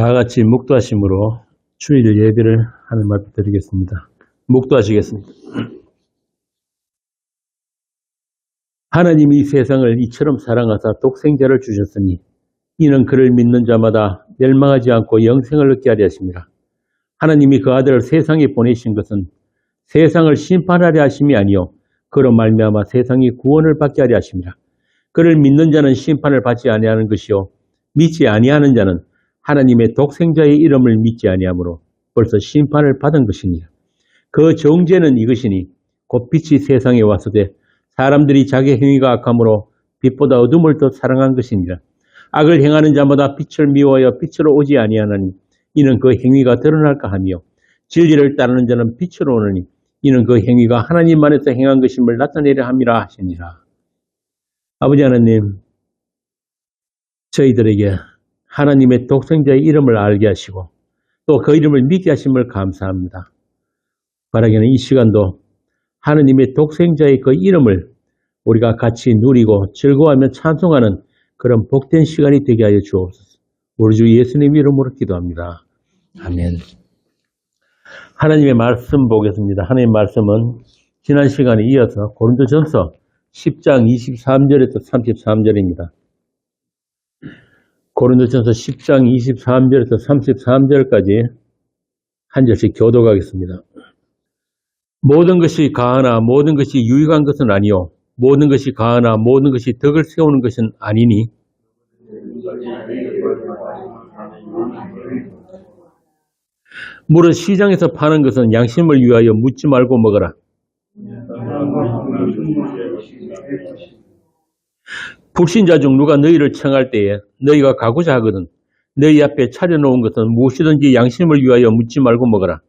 다 같이 묵도하심으로 주일 예배를 하나님 앞에 드리겠습니다. 묵도하시겠습니다. 하나님이 세상을 이처럼 사랑하사 독생자를 주셨으니 이는 그를 믿는 자마다 멸망하지 않고 영생을 얻게 하려 하심이라. 하나님이 그 아들을 세상에 보내신 것은 세상을 심판하려 하심이 아니요 그로 말미암아 세상이 구원을 받게 하려 하심이라. 그를 믿는 자는 심판을 받지 아니하는 것이요 믿지 아니하는 자는 하나님의 독생자의 이름을 믿지 아니하므로 벌써 심판을 받은 것이니라. 그 정죄는 이것이니 곧 빛이 세상에 왔으되 사람들이 자기 행위가 악함으로 빛보다 어둠을 더 사랑한 것이니라. 악을 행하는 자마다 빛을 미워하여 빛으로 오지 아니하나니 이는 그 행위가 드러날까 하며 진리를 따르는 자는 빛으로 오느니 이는 그 행위가 하나님 안에서 행한 것임을 나타내려 함이라 하시니라. 아버지 하나님, 저희들에게 하나님의 독생자의 이름을 알게 하시고 또 그 이름을 믿게 하심을 감사합니다. 바라기는 이 시간도 하나님의 독생자의 그 이름을 우리가 같이 누리고 즐거워하며 찬송하는 그런 복된 시간이 되게 하여 주옵소서. 우리 주 예수님 이름으로 기도합니다. 아멘. 하나님의 말씀 보겠습니다. 하나님의 말씀은 지난 시간에 이어서 고린도전서 10장 23절에서 33절입니다. 고린도전서 10장 23절에서 33절까지 한 절씩 교독하겠습니다. 모든 것이 가하나 모든 것이 유익한 것은 아니요 모든 것이 가하나 모든 것이 덕을 세우는 것은 아니니 물은 시장에서 파는 것은 양심을 위하여 묻지 말고 먹어라. 불신자 중 누가 너희를 청할 때에 너희가 가고자 하거든 너희 앞에 차려놓은 것은 무엇이든지 양심을 위하여 묻지 말고 먹어라.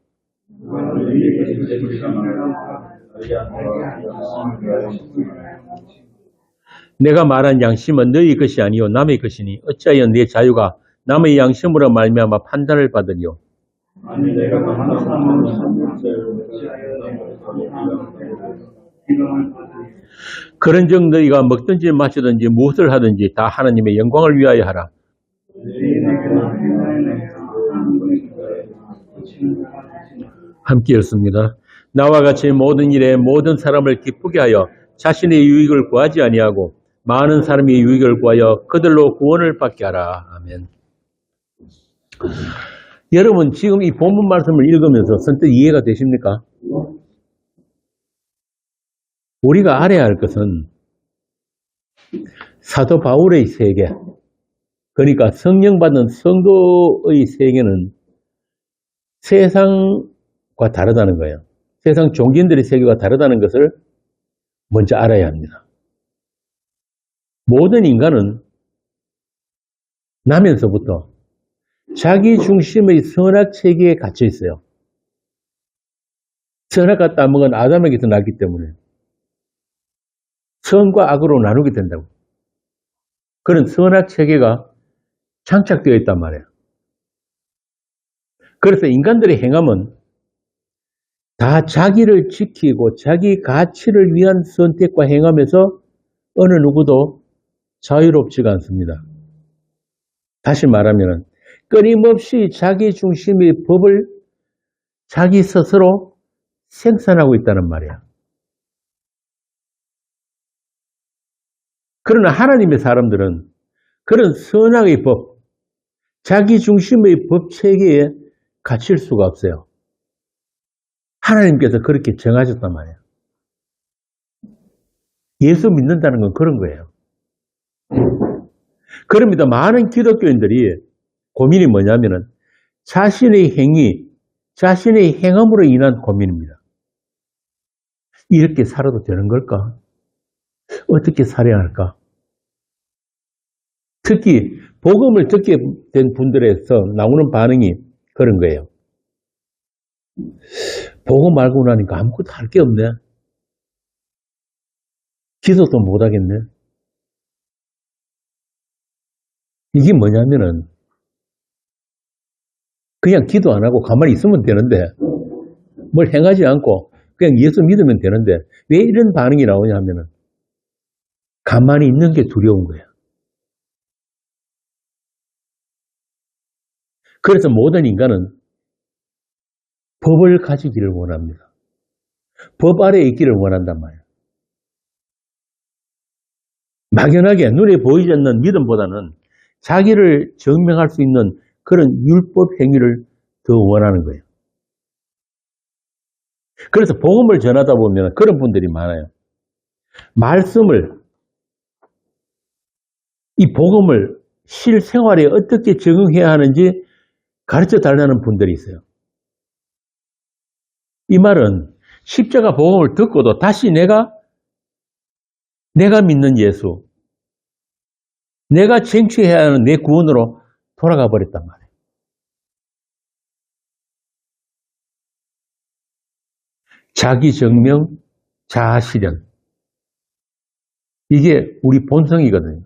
내가 말한 양심은 너희 것이 아니요 남의 것이니 어찌하여 내 자유가 남의 양심으로 말미암아 판단을 받으리요. 그런즉 너희가 먹든지 마시든지 무엇을 하든지 다 하나님의 영광을 위하여 하라. 함께 읽습니다. 나와 같이 모든 일에 모든 사람을 기쁘게 하여 자신의 유익을 구하지 아니하고 많은 사람의 유익을 구하여 그들로 구원을 받게 하라. 아멘. 여러분 지금 이 본문 말씀을 읽으면서 선뜻 이해가 되십니까? 우리가 알아야 할 것은 사도 바울의 세계, 그러니까 성령받은 성도의 세계는 세상과 다르다는 거예요. 세상 종교인들의 세계가 다르다는 것을 먼저 알아야 합니다. 모든 인간은 나면서부터 자기 중심의 선악 체계에 갇혀 있어요. 선악과 따먹은 아담에게서 났기 때문에 선과 악으로 나누게 된다고. 그런 선악 체계가 장착되어 있단 말이에요. 그래서 인간들의 행함은 다 자기를 지키고 자기 가치를 위한 선택과 행함에서 어느 누구도 자유롭지가 않습니다. 다시 말하면 끊임없이 자기 중심의 법을 자기 스스로 생산하고 있다는 말이에요. 그러나 하나님의 사람들은 그런 선악의 법, 자기 중심의 법 체계에 갇힐 수가 없어요. 하나님께서 그렇게 정하셨단 말이에요. 예수 믿는다는 건 그런 거예요. 그럽니다. 많은 기독교인들이 고민이 뭐냐면은 자신의 행위, 자신의 행함으로 인한 고민입니다. 이렇게 살아도 되는 걸까? 어떻게 살아야 할까? 특히 복음을 듣게 된 분들에서 나오는 반응이 그런 거예요. 복음 알고 나니까 아무것도 할 게 없네. 기도도 못 하겠네. 이게 뭐냐면은 그냥 기도 안 하고 가만히 있으면 되는데 뭘 행하지 않고 그냥 예수 믿으면 되는데 왜 이런 반응이 나오냐 하면은 가만히 있는 게 두려운 거예요. 그래서 모든 인간은 법을 가지기를 원합니다. 법 아래에 있기를 원한단 말이에요. 막연하게 눈에 보이지 않는 믿음보다는 자기를 증명할 수 있는 그런 율법 행위를 더 원하는 거예요. 그래서 복음을 전하다 보면 그런 분들이 많아요. 말씀을, 이 복음을 실생활에 어떻게 적응해야 하는지 가르쳐 달라는 분들이 있어요. 이 말은 십자가 복음을 듣고도 다시 내가 믿는 예수, 내가 쟁취해야 하는 내 구원으로 돌아가 버렸단 말이에요. 자기 증명, 자아 실현. 이게 우리 본성이거든요.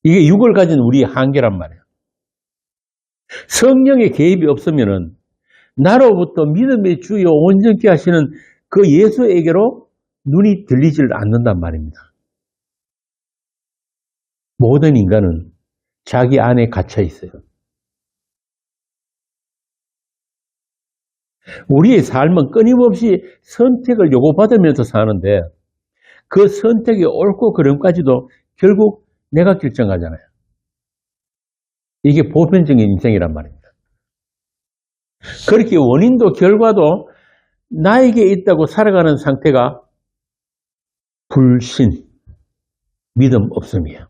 이게 육을 가진 우리의 한계란 말이에요. 성령의 개입이 없으면은 나로부터 믿음의 주요 온전케 하시는 그 예수에게로 눈이 들리질 않는단 말입니다. 모든 인간은 자기 안에 갇혀 있어요. 우리의 삶은 끊임없이 선택을 요구받으면서 사는데 그 선택이 옳고 그름까지도 결국 내가 결정하잖아요. 이게 보편적인 인생이란 말입니다. 그렇게 원인도 결과도 나에게 있다고 살아가는 상태가 불신, 믿음 없음이에요.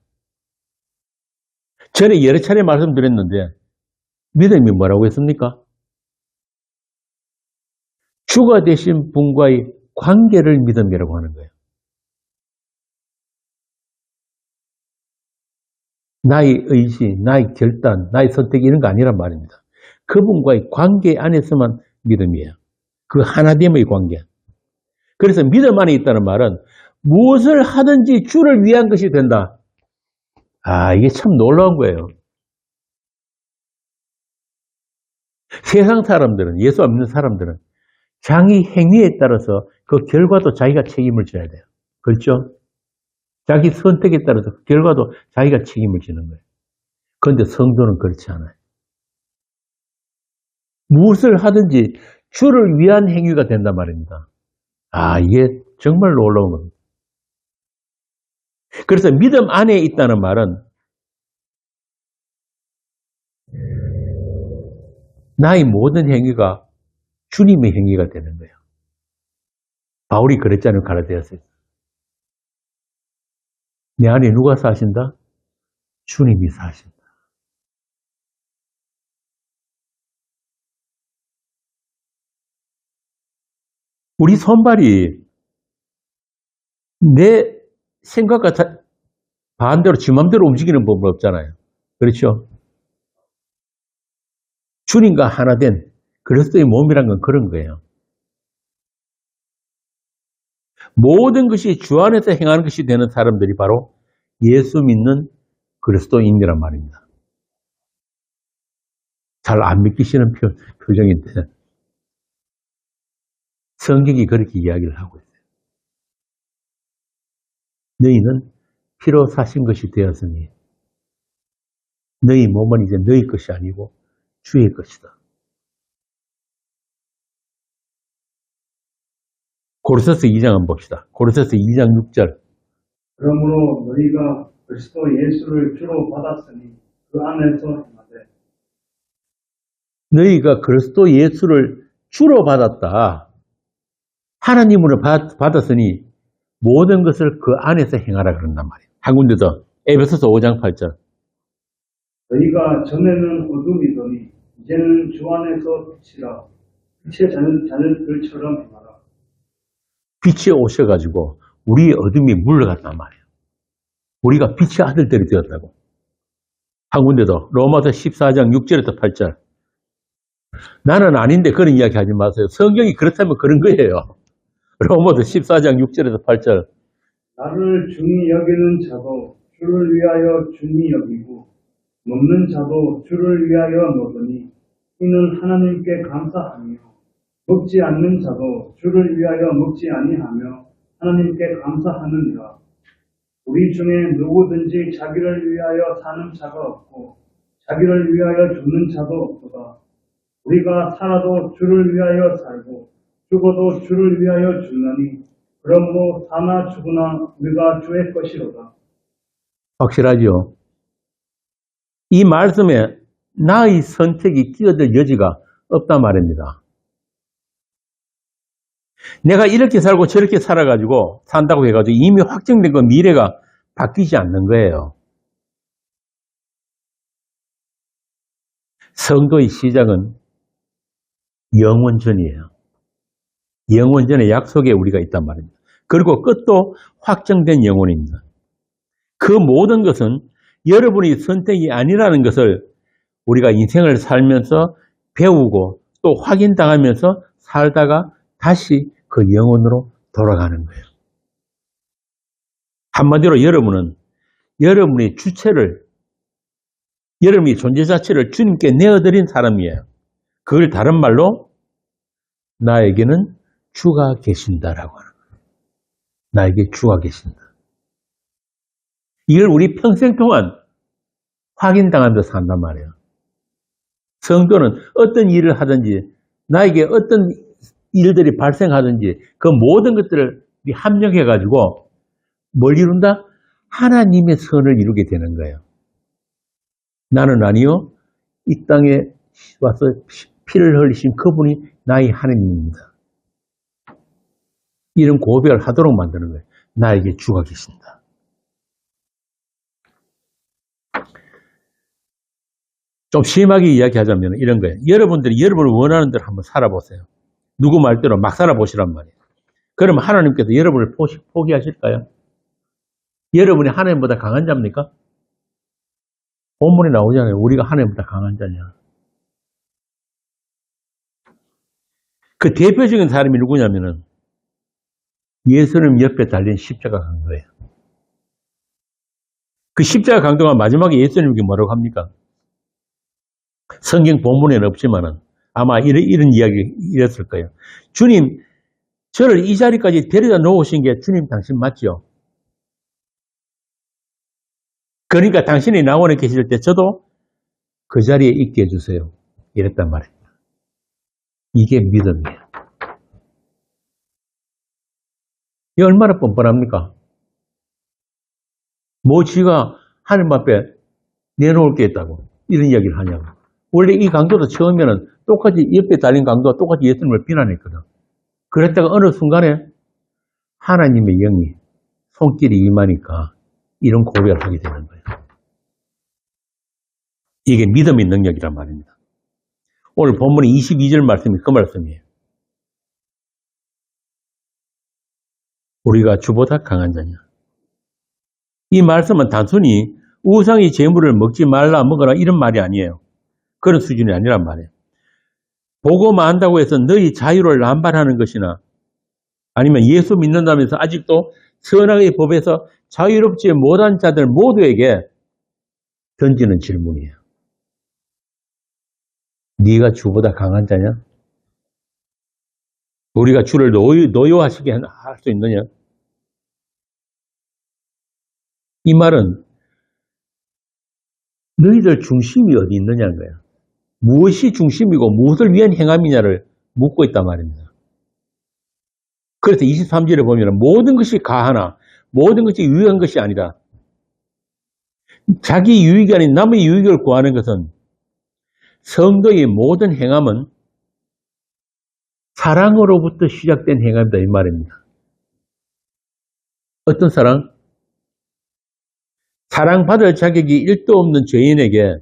전에 여러 차례 말씀드렸는데 믿음이 뭐라고 했습니까? 주가 되신 분과의 관계를 믿음이라고 하는 거예요. 나의 의지, 나의 결단, 나의 선택 이런 거 아니란 말입니다. 그분과의 관계 안에서만 믿음이에요. 그 하나됨의 관계. 그래서 믿음 안에 있다는 말은 무엇을 하든지 주를 위한 것이 된다. 이게 참 놀라운 거예요. 세상 사람들은, 예수 안 믿는 사람들은 자기 행위에 따라서 그 결과도 자기가 책임을 져야 돼요. 그렇죠? 자기 선택에 따라서 그 결과도 자기가 책임을 지는 거예요. 그런데 성도는 그렇지 않아요. 무엇을 하든지 주를 위한 행위가 된단 말입니다. 이게 정말 놀라운 겁니다. 그래서 믿음 안에 있다는 말은 나의 모든 행위가 주님의 행위가 되는 거예요. 바울이 그랬잖아요. 갈라디아서에서. 내 안에 누가 사신다? 주님이 사신다. 우리 손발이 내 생각과 반대로 지 맘대로 움직이는 법은 없잖아요. 그렇죠? 주님과 하나 된 그리스도의 몸이란 건 그런 거예요. 모든 것이 주 안에서 행하는 것이 되는 사람들이 바로 예수 믿는 그리스도인이란 말입니다. 잘 안 믿기시는 표정인데 성경이 그렇게 이야기를 하고 있어요. 너희는 피로 사신 것이 되었으니 너희 몸은 이제 너희 것이 아니고 주의 것이다. 고린도서 2장 한번 봅시다. 고린도서 2장 6절. 그러므로 너희가 그리스도 예수를 주로 받았으니 그 안에서 행하되. 너희가 그리스도 예수를 주로 받았다. 하나님으로 받았으니 모든 것을 그 안에서 행하라 그런단 말이에요. 한 군데 더. 에베소서 5장 8절. 너희가 전에는 어둠이더니 이제는 주 안에서 빛이라. 빛의 자녀들처럼 행하라. 빛이 오셔가지고 우리의 어둠이 물러갔단 말이에요. 우리가 빛의 아들들이 되었다고. 한 군데 더. 로마서 14장 6절에서 8절. 나는 아닌데 그런 이야기 하지 마세요. 성경이 그렇다면 그런 거예요. 로마서 14장 6절에서 8절. 나를 중히 여기는 자도 주를 위하여 중히 여기고 먹는 자도 주를 위하여 먹으니 이는 하나님께 감사하며 먹지 않는 자도 주를 위하여 먹지 아니하며 하나님께 감사하느니라. 우리 중에 누구든지 자기를 위하여 사는 자가 없고 자기를 위하여 죽는 자도 없도다. 우리가 살아도 주를 위하여 살고 죽어도 주를 위하여 죽나니 그러므로 사나 죽으나 우리가 주의 것이로다. 확실하죠? 이 말씀에 나의 선택이 끼어들 여지가 없단 말입니다. 내가 이렇게 살고 저렇게 살아가지고 산다고 해가지고 이미 확정된 그 미래가 바뀌지 않는 거예요. 성도의 시작은 영원전이에요. 영원전의 약속에 우리가 있단 말입니다. 그리고 끝도 확정된 영혼입니다. 그 모든 것은 여러분의 선택이 아니라는 것을 우리가 인생을 살면서 배우고 또 확인당하면서 살다가 다시 그 영혼으로 돌아가는 거예요. 한마디로 여러분은 여러분의 주체를, 여러분의 존재 자체를 주님께 내어드린 사람이에요. 그걸 다른 말로 나에게는 주가 계신다라고 하는 거예요. 나에게 주가 계신다. 이걸 우리 평생 동안 확인당하면서 산단 말이에요. 성도는 어떤 일을 하든지 나에게 어떤 일들이 발생하든지 그 모든 것들을 합력해가지고 뭘 이룬다? 하나님의 선을 이루게 되는 거예요. 나는 아니요. 이 땅에 와서 피를 흘리신 그분이 나의 하나님입니다. 이런 고백을 하도록 만드는 거예요. 나에게 주가 계신다. 좀 심하게 이야기하자면 이런 거예요. 여러분들이 여러분을 원하는 대로 한번 살아보세요. 누구 말대로 막 살아보시란 말이에요. 그러면 하나님께서 여러분을 포기하실까요? 여러분이 하나님보다 강한 자입니까? 본문에 나오잖아요. 우리가 하나님보다 강한 자냐. 그 대표적인 사람이 누구냐면은 예수님 옆에 달린 십자가 강도예요. 그 십자가 강도가 마지막에 예수님께 뭐라고 합니까? 성경 본문에는 없지만은 아마 이런 이야기 이랬을 거예요. 주님, 저를 이 자리까지 데려다 놓으신 게 주님 당신 맞죠? 그러니까 당신이 나원에 계실 때 저도 그 자리에 있게 해주세요. 이랬단 말입니다. 이게 믿음이에요. 이게 얼마나 뻔뻔합니까? 뭐 지가 하나님 앞에 내놓을 게 있다고 이런 이야기를 하냐고. 원래 이 강도도 처음에는 똑같이 옆에 달린 강도가 똑같이 예수님을 비난했거든. 그랬다가 어느 순간에 하나님의 영이 손길이 임하니까 이런 고백을 하게 되는 거예요. 이게 믿음의 능력이란 말입니다. 오늘 본문의 22절 말씀이 그 말씀이에요. 우리가 주보다 강한 자냐. 이 말씀은 단순히 우상의 재물을 먹지 말라 먹어라 이런 말이 아니에요. 그런 수준이 아니란 말이에요. 보고만 한다고 해서 너희 자유를 남발하는 것이나 아니면 예수 믿는다면서 아직도 선악의 법에서 자유롭지 못한 자들 모두에게 던지는 질문이에요. 네가 주보다 강한 자냐? 우리가 주를 노여하시게 할 수 있느냐? 이 말은 너희들 중심이 어디 있느냐는 거예요. 무엇이 중심이고 무엇을 위한 행함이냐를 묻고 있단 말입니다. 그래서 23절에 보면 모든 것이 가하나 모든 것이 유익한 것이 아니라 자기 유익이 아닌 남의 유익을 구하는 것은 성도의 모든 행함은 사랑으로부터 시작된 행함이다 이 말입니다. 어떤 사랑? 사랑받을 자격이 1도 없는 죄인에게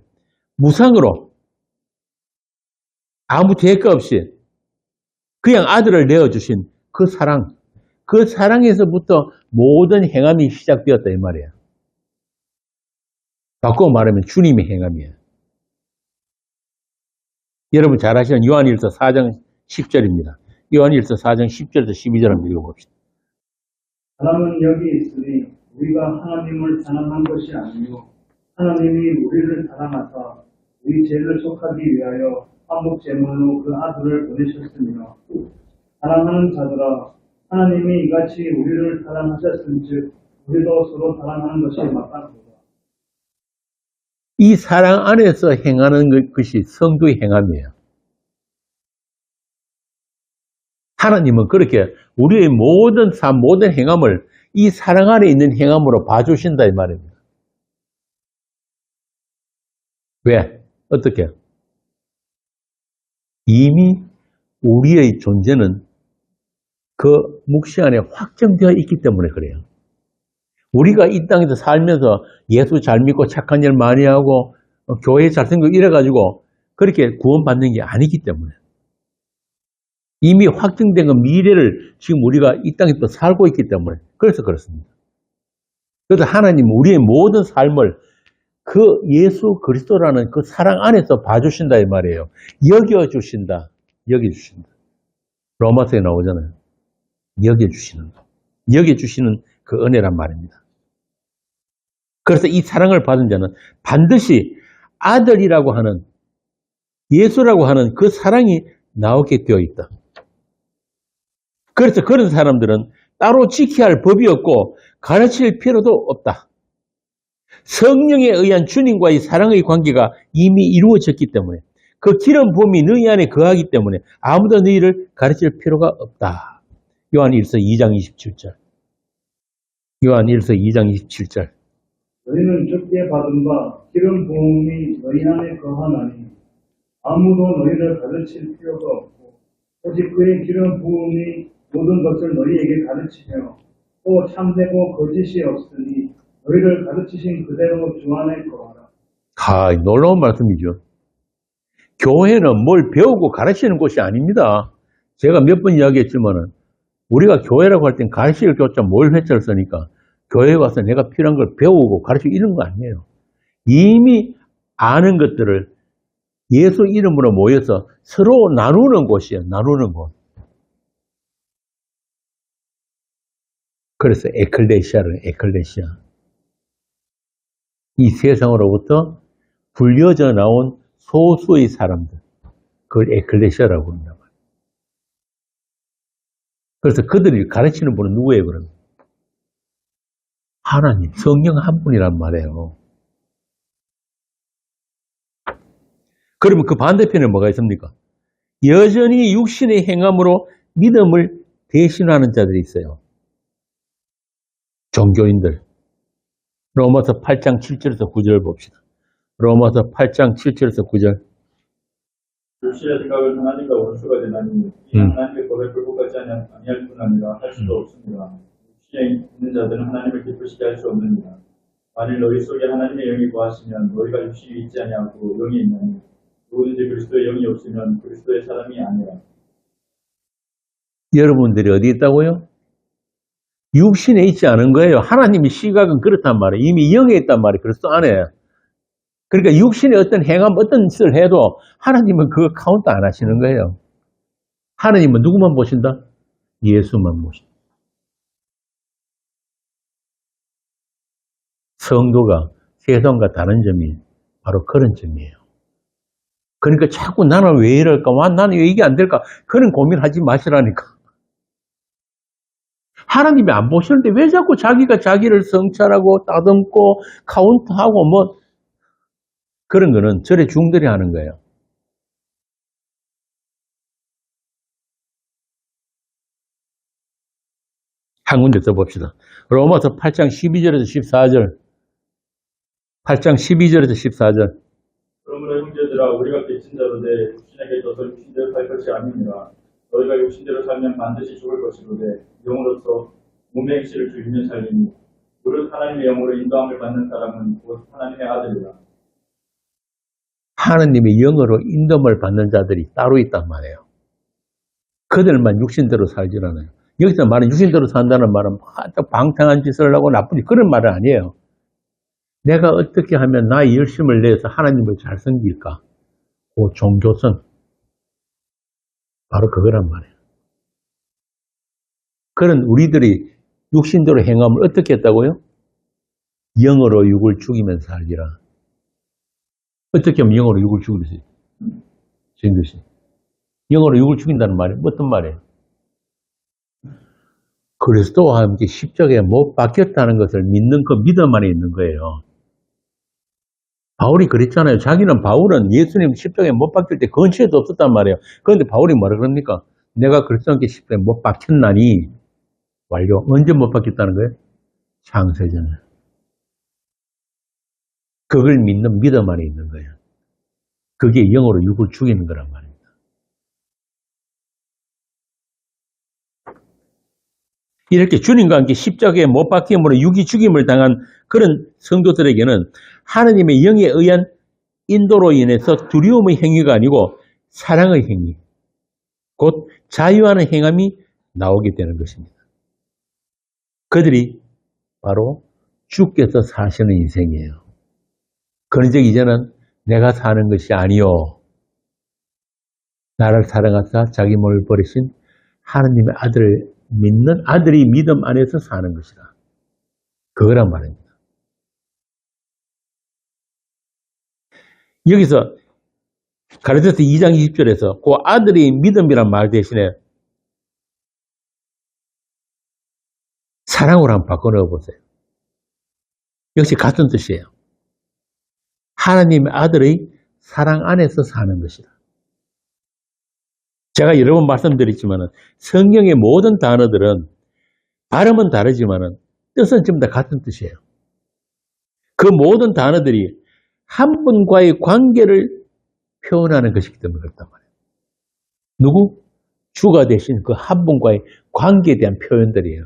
무상으로 아무 대가 없이 그냥 아들을 내어주신 그 사랑, 그 사랑에서부터 모든 행함이 시작되었다 이 말이에요. 바꾸어 말하면 주님의 행함이에요. 여러분 잘 아시는 요한일서 4장 10절입니다. 요한일서 4장 10절에서 12절 한번 읽어봅시다. 사랑은 여기 있으니 우리가 하나님을 사랑한 것이 아니요 하나님이 우리를 사랑하사 우리 죄를 속하기 위하여 한몫 제물로 그 아들을 보내셨으며 사랑하는 자들아 하나님이 이같이 우리를 사랑하셨은즉 우리도 서로 사랑하는 것이 마땅하다. 이 사랑 안에서 행하는 것이 성도의 행함이에요. 하나님은 그렇게 우리의 모든 삶, 모든 행함을 이 사랑 안에 있는 행함으로 봐주신다 이 말입니다. 왜? 어떻게? 이미 우리의 존재는 그 묵시 안에 확정되어 있기 때문에 그래요. 우리가 이 땅에서 살면서 예수 잘 믿고 착한 일 많이 하고 교회 잘생기고 이래가지고 그렇게 구원받는 게 아니기 때문에 이미 확정된 그 미래를 지금 우리가 이 땅에 또 살고 있기 때문에 그래서 그렇습니다. 그래서 하나님은 우리의 모든 삶을 그 예수 그리스도라는 그 사랑 안에서 봐주신다 이 말이에요. 여겨주신다. 여겨주신다. 로마서에 나오잖아요. 여겨주시는 거. 여겨주시는 그 은혜란 말입니다. 그래서 이 사랑을 받은 자는 반드시 아들이라고 하는 예수라고 하는 그 사랑이 나오게 되어 있다. 그래서 그런 사람들은 따로 지켜야 할 법이 없고 가르칠 필요도 없다. 성령에 의한 주님과의 사랑의 관계가 이미 이루어졌기 때문에 그 기름 부음이 너희 안에 거하기 때문에 아무도 너희를 가르칠 필요가 없다. 요한 1서 2장 27절. 요한 1서 2장 27절. 너희는 주께 받은 바 기름 부음이 너희 안에 거하나니 아무도 너희를 가르칠 필요가 없고 오직 그의 기름 부음이 모든 것을 너희에게 가르치며 또 참되고 거짓이 없으니 너희를 가르치신 그대로 주 안에 거하라. 놀라운 말씀이죠. 교회는 뭘 배우고 가르치는 곳이 아닙니다. 제가 몇 번 이야기했지만은 우리가 교회라고 할 땐 가르칠 교자 뭘 회차를 쓰니까 교회에 와서 내가 필요한 걸 배우고 가르치고 이런 거 아니에요. 이미 아는 것들을 예수 이름으로 모여서 서로 나누는 곳이에요. 나누는 곳. 그래서 에클레시아를 에클레시아. 이 세상으로부터 불려져 나온 소수의 사람들. 그걸 에클레시아라고 합니다. 그래서 그들이 가르치는 분은 누구예요, 그러면? 하나님, 성령 한 분이란 말이에요. 그러면 그 반대편에 뭐가 있습니까? 여전히 육신의 행함으로 믿음을 대신하는 자들이 있어요. 종교인들. 로마서 8장 7절에서 9절 봅시다. 로마서 8장 7절에서 9절. 불신의 생각은 하나님과 원수가 되나니 하나님의 법에 불복하지 아니할 뿐 아니라 할 수도 없습니다. 육신에 있는 자들은 하나님을 기쁘시게 할 수 없느니라. 만일 너희 속에 하나님의 영이 거하시면 너희가 육신이 있지 아니하고 영이 있나니 누구든지 그리스도의 영이 없으면 그리스도의 사람이 아니라. 여러분들이 어디 있다고요? 육신에 있지 않은 거예요. 하나님의 시각은 그렇단 말이에요. 이미 영에 있단 말이에요. 그리스도 안에. 그러니까 육신의 어떤 행함, 어떤 짓을 해도 하나님은 그거 카운트 안 하시는 거예요. 하나님은 누구만 보신다? 예수만 보신다. 성도가 세상과 다른 점이 바로 그런 점이에요. 그러니까 자꾸 나는 왜 이럴까? 나는 왜 이게 안 될까? 그런 고민하지 마시라니까. 하나님이 안 보시는데 왜 자꾸 자기가 자기를 성찰하고 따듬고 카운트하고 뭐 그런 거는 절에 중들이 하는 거예요. 한 군데 더 봅시다. 로마서 8장 12절에서 14절. 8장 12절에서 14절. 그러므로 형제들아 우리가 빚진 자로 돼 육신에게 져서 육신대로 살 것이 아니니라. 너희가 육신대로 살면 반드시 죽을 것이로되 영으로서 몸의 행실을 죽이면 살리니 무릇 하나님의 영으로 인도함을 받는 사람은 곧 하나님의 아들이라. 하나님의 영으로 인도함을 받는 자들이 따로 있단 말이에요. 그들만 육신대로 살질 않아요. 여기서 말하는 육신대로 산다는 말은 방탕한 짓을 하고 나쁜 짓 그런 말은 아니에요. 내가 어떻게 하면 나의 열심을 내서 하나님을 잘 섬길까? 그 종교성. 바로 그거란 말이에요. 그런 우리들이 육신대로 행함을 어떻게 했다고요? 영으로 육을 죽이면서 살기라. 어떻게 하면 영으로 육을 죽일 수 있어요? 지금 것이. 영으로 육을 죽인다는 말이 어떤 말이에요? 그리스도와 함께 십자가에 못 박혔다는 것을 믿는 그 믿음 안에 있는 거예요. 바울이 그랬잖아요. 바울은 예수님 십자가에 못 박힐 때 근처에도 없었단 말이에요. 그런데 바울이 뭐라 그럽니까? 내가 그리스도께 십자가에 못 박혔나니 완료. 언제 못 박혔다는 거예요? 창세전에. 그걸 믿는 믿음 안에 있는 거예요. 그게 영으로 육을 죽이는 거란 말입니다. 이렇게 주님과 함께 십자가에 못 박힘으로 육이 죽임을 당한 그런 성도들에게는 하느님의 영에 의한 인도로 인해서 두려움의 행위가 아니고 사랑의 행위, 곧 자유하는 행함이 나오게 되는 것입니다. 그들이 바로 주께서 사시는 인생이에요. 그런즉 이제는 내가 사는 것이 아니요, 나를 사랑하사 자기 몸을 버리신 하느님의 아들을 믿는 아들이 믿음 안에서 사는 것이다. 그거란 말입니다. 여기서 가르쳐서 2장 20절에서 그 아들이 믿음이란 말 대신에 사랑으로 한번 바꿔 넣어보세요. 역시 같은 뜻이에요. 하나님의 아들의 사랑 안에서 사는 것이다. 제가 여러 번 말씀드렸지만 성경의 모든 단어들은 발음은 다르지만 뜻은 전부 다 같은 뜻이에요. 그 모든 단어들이 한 분과의 관계를 표현하는 것이기 때문에 그렇단 말이에요. 누구? 주가 되신 그 한 분과의 관계에 대한 표현들이에요.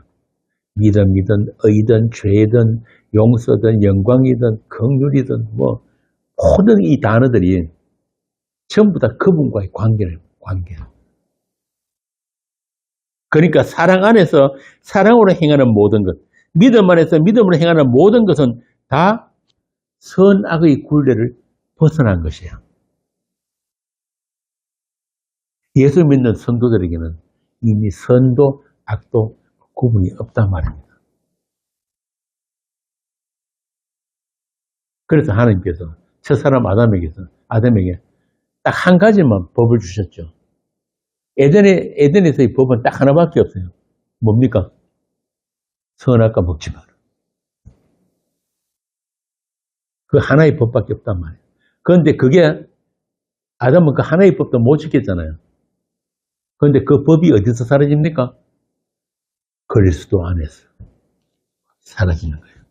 믿음이든 의든 죄든 용서든 영광이든 긍휼이든 뭐 모든 이 단어들이 전부 다 그분과의 관계예요. 그러니까 사랑 안에서 사랑으로 행하는 모든 것, 믿음 안에서 믿음으로 행하는 모든 것은 다 선악의 굴레를 벗어난 것이에요. 예수 믿는 성도들에게는 이미 선도 악도 구분이 없단 말입니다. 그래서 하나님께서 첫사람 아담에게 딱 한 가지만 법을 주셨죠. 에덴에서의 법은 딱 하나밖에 없어요. 뭡니까? 선악과 먹지 마라. 그 하나의 법밖에 없단 말이에요. 그런데 그게 아담은 그 하나의 법도 못 지켰잖아요. 그런데 그 법이 어디서 사라집니까? 그리스도 안에서 사라지는 거예요.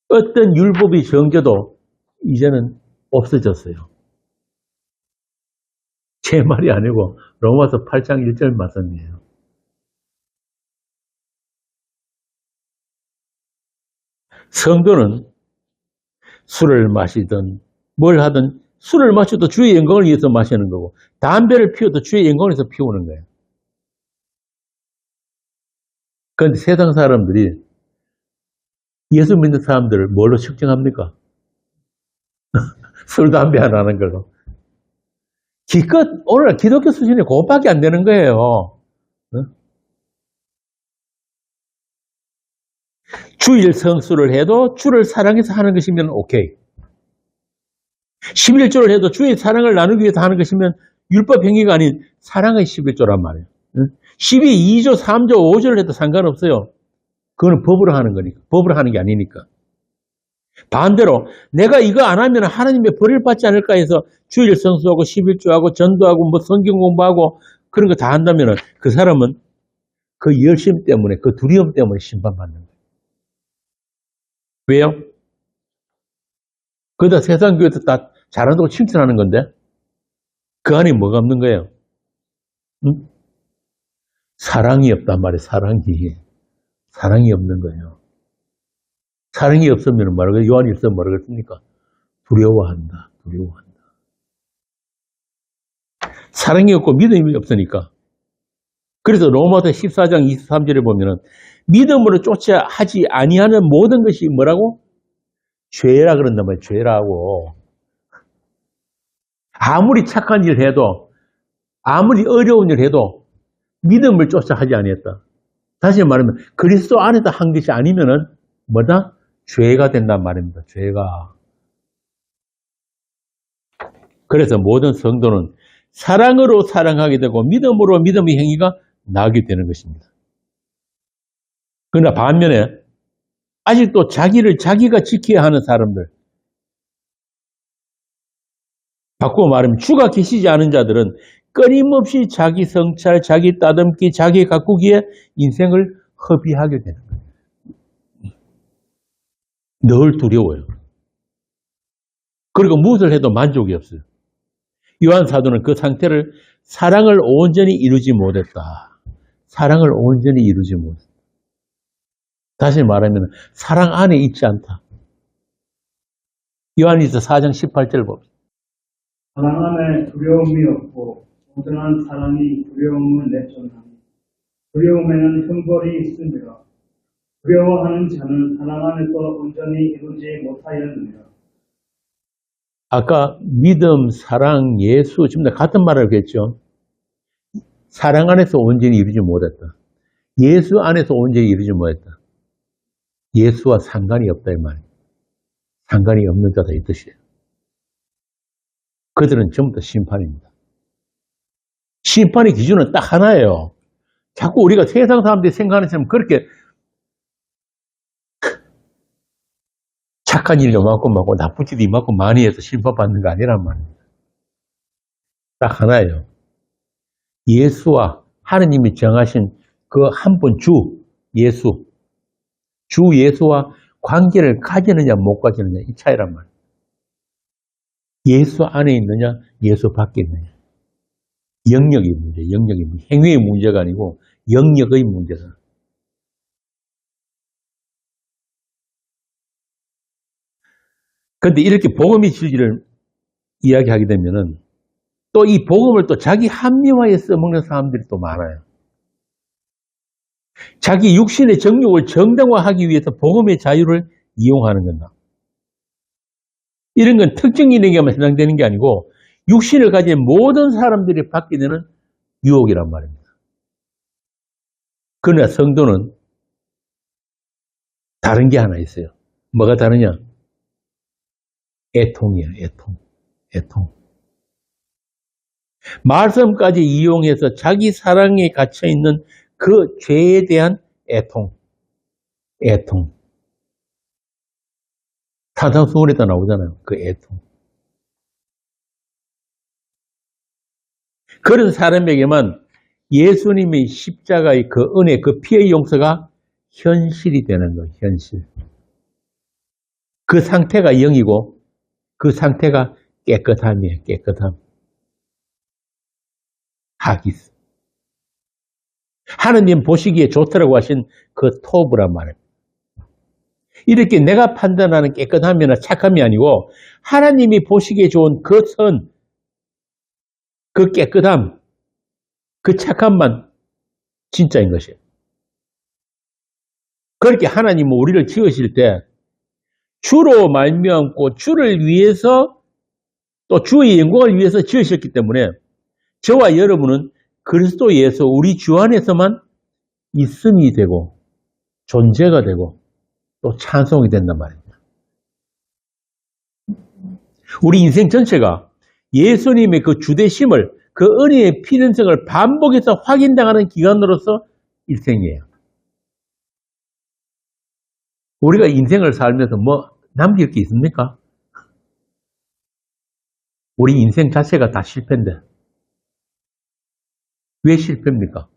어떤 율법이 정겨도 이제는 없어졌어요. 제 말이 아니고 로마서 8장 1절 말씀이에요. 성도는 술을 마시든 뭘 하든 술을 마셔도 주의 영광을 위해서 마시는 거고 담배를 피워도 주의 영광을 위해서 피우는 거예요. 그런데 세상 사람들이 예수 믿는 사람들을 뭘로 측정합니까? 술, 담배 안 하는 걸로. 기껏 오늘 기독교 수준이 그것밖에 안 되는 거예요. 주일 성수를 해도 주를 사랑해서 하는 것이면 오케이. 11조를 해도 주의 사랑을 나누기 위해서 하는 것이면 율법 행위가 아닌 사랑의 11조란 말이에요. 12, 2조, 3조, 5조를 해도 상관없어요. 그거는 법으로 하는 거니까. 법으로 하는 게 아니니까. 반대로 내가 이거 안 하면 하나님의 벌을 받지 않을까 해서 주일 성수하고 11조하고 전도하고 뭐 성경 공부하고 그런 거 다 한다면 그 사람은 그 열심 때문에 그 두려움 때문에 심판받는 거예요. 왜요? 그러다 세상 교회도 다 잘한다고 칭찬하는 건데 그 안에 뭐가 없는 거예요? 응? 사랑이 없단 말이에요. 사랑이 없는 거예요. 사랑이 없으면 뭐라고 요한일서 뭐라고 했습니까? 두려워한다. 사랑이 없고 믿음이 없으니까. 그래서 로마서 14장 23절에 보면은 믿음으로 쫓아 하지 아니하는 모든 것이 뭐라고? 죄라 그런단 말이에요. 죄라고. 아무리 착한 일 해도 아무리 어려운 일 해도 믿음을 쫓아 하지 아니했다. 다시 말하면 그리스도 안에다 한 것이 아니면은 뭐다? 죄가 된단 말입니다. 죄가. 그래서 모든 성도는 사랑으로 사랑하게 되고 믿음으로 믿음의 행위가 나게 되는 것입니다. 그러나 반면에 아직도 자기를 자기가 지켜야 하는 사람들. 바꾸어 말하면 주가 계시지 않은 자들은 끊임없이 자기 성찰, 자기 따듬기, 자기 가꾸기에 인생을 허비하게 되는 거예요. 늘 두려워요. 그리고 무엇을 해도 만족이 없어요. 요한 사도는 그 상태를 사랑을 온전히 이루지 못했다. 사랑을 온전히 이루지 못했다. 다시 말하면 사랑 안에 있지 않다. 요한일서 4장 18절 봅니다. 사랑 안에 두려움이 없고 온전한 사랑이 두려움을 내쫓나니 두려움에는 형벌이 있습니다. 두려워하는 자는 사랑 안에서 온전히 이루지 못하였느니라. 아까 믿음, 사랑, 예수 지금 다 같은 말을 했죠. 사랑 안에서 온전히 이루지 못했다. 예수 안에서 온전히 이루지 못했다. 예수와 상관이 없다 이 말이에요. 상관이 없는 자다 이 뜻이에요. 그들은 전부 다 심판입니다. 심판의 기준은 딱 하나예요. 자꾸 우리가 세상 사람들이 생각하는 것처럼 그렇게 착한 일 요만큼 하고 나쁜 짓 이만큼 많이 해서 심판받는 거 아니란 말입니다. 딱 하나예요. 예수와 하느님이 정하신 그 한 분 주 예수와 관계를 가지느냐 못 가지느냐 이 차이란 말이에요. 예수 안에 있느냐 예수 밖에 있느냐. 영역의 문제, 행위의 문제가 아니고 영역의 문제다. 그런데 이렇게 복음의 진리를 이야기하게 되면은 또 이 복음을 또 자기 합리화에 써먹는 사람들이 또 많아요. 자기 육신의 정욕을 정당화하기 위해서 복음의 자유를 이용하는 건다. 이런 건 특정인에게만 해당되는 게 아니고 육신을 가진 모든 사람들이 받게 되는 유혹이란 말입니다. 그러나 성도는 다른 게 하나 있어요. 뭐가 다르냐? 애통이에요. 애통. 말씀까지 이용해서 자기 사랑에 갇혀있는 그 죄에 대한 애통. 탄상수훈에도 나오잖아요. 그 애통. 그런 사람에게만 예수님의 십자가의 그 은혜, 그 피의 용서가 현실이 되는 거예요. 현실. 그 상태가 영이고 그 상태가 깨끗함이에요. 깨끗함. 하기스. 하느님 보시기에 좋다라고 하신 그 토부란 말이에요. 이렇게 내가 판단하는 깨끗함이나 착함이 아니고 하나님이 보시기에 좋은 그 선, 그 깨끗함, 그 착함만 진짜인 것이에요. 그렇게 하나님은 우리를 지으실 때 주로 말미암고 주를 위해서 또 주의 영광을 위해서 지으셨기 때문에 저와 여러분은 그리스도 예수 우리 주 안에서만 있음이 되고 존재가 되고 또 찬송이 된단 말입니다. 우리 인생 전체가 예수님의 그 주되심을 그 은혜의 필연성을 반복해서 확인당하는 기간으로서 일생이에요. 우리가 인생을 살면서 뭐 남길 게 있습니까? 우리 인생 자체가 다 실패인데 왜 실패입니까?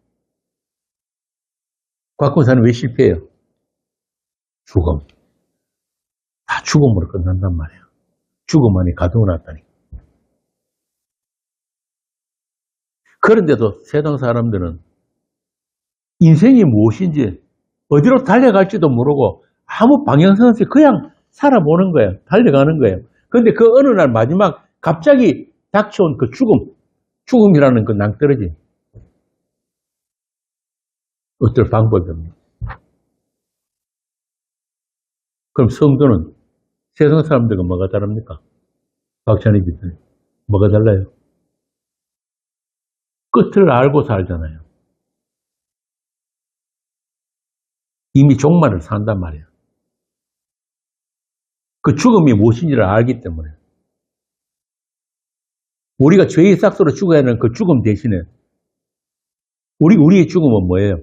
곽군사는 왜 실패해요? 죽음. 다 죽음으로 끝난단 말이에요. 죽음 안에 가두어놨다니. 그런데도 세상 사람들은 인생이 무엇인지 어디로 달려갈지도 모르고 아무 방향성 없이 그냥 살아보는 거예요. 달려가는 거예요. 그런데 그 어느 날 마지막 갑자기 닥쳐온 그 죽음이라는 그 낭떠러지. 어떨 방법이 없는. 그럼 성도는 세상 사람들과 뭐가 다릅니까? 박찬희 비서님. 뭐가 달라요? 끝을 알고 살잖아요. 이미 종말을 산단 말이에요. 그 죽음이 무엇인지를 알기 때문에. 우리가 죄의 삭스로 죽어야 하는 그 죽음 대신에 우리의 죽음은 뭐예요?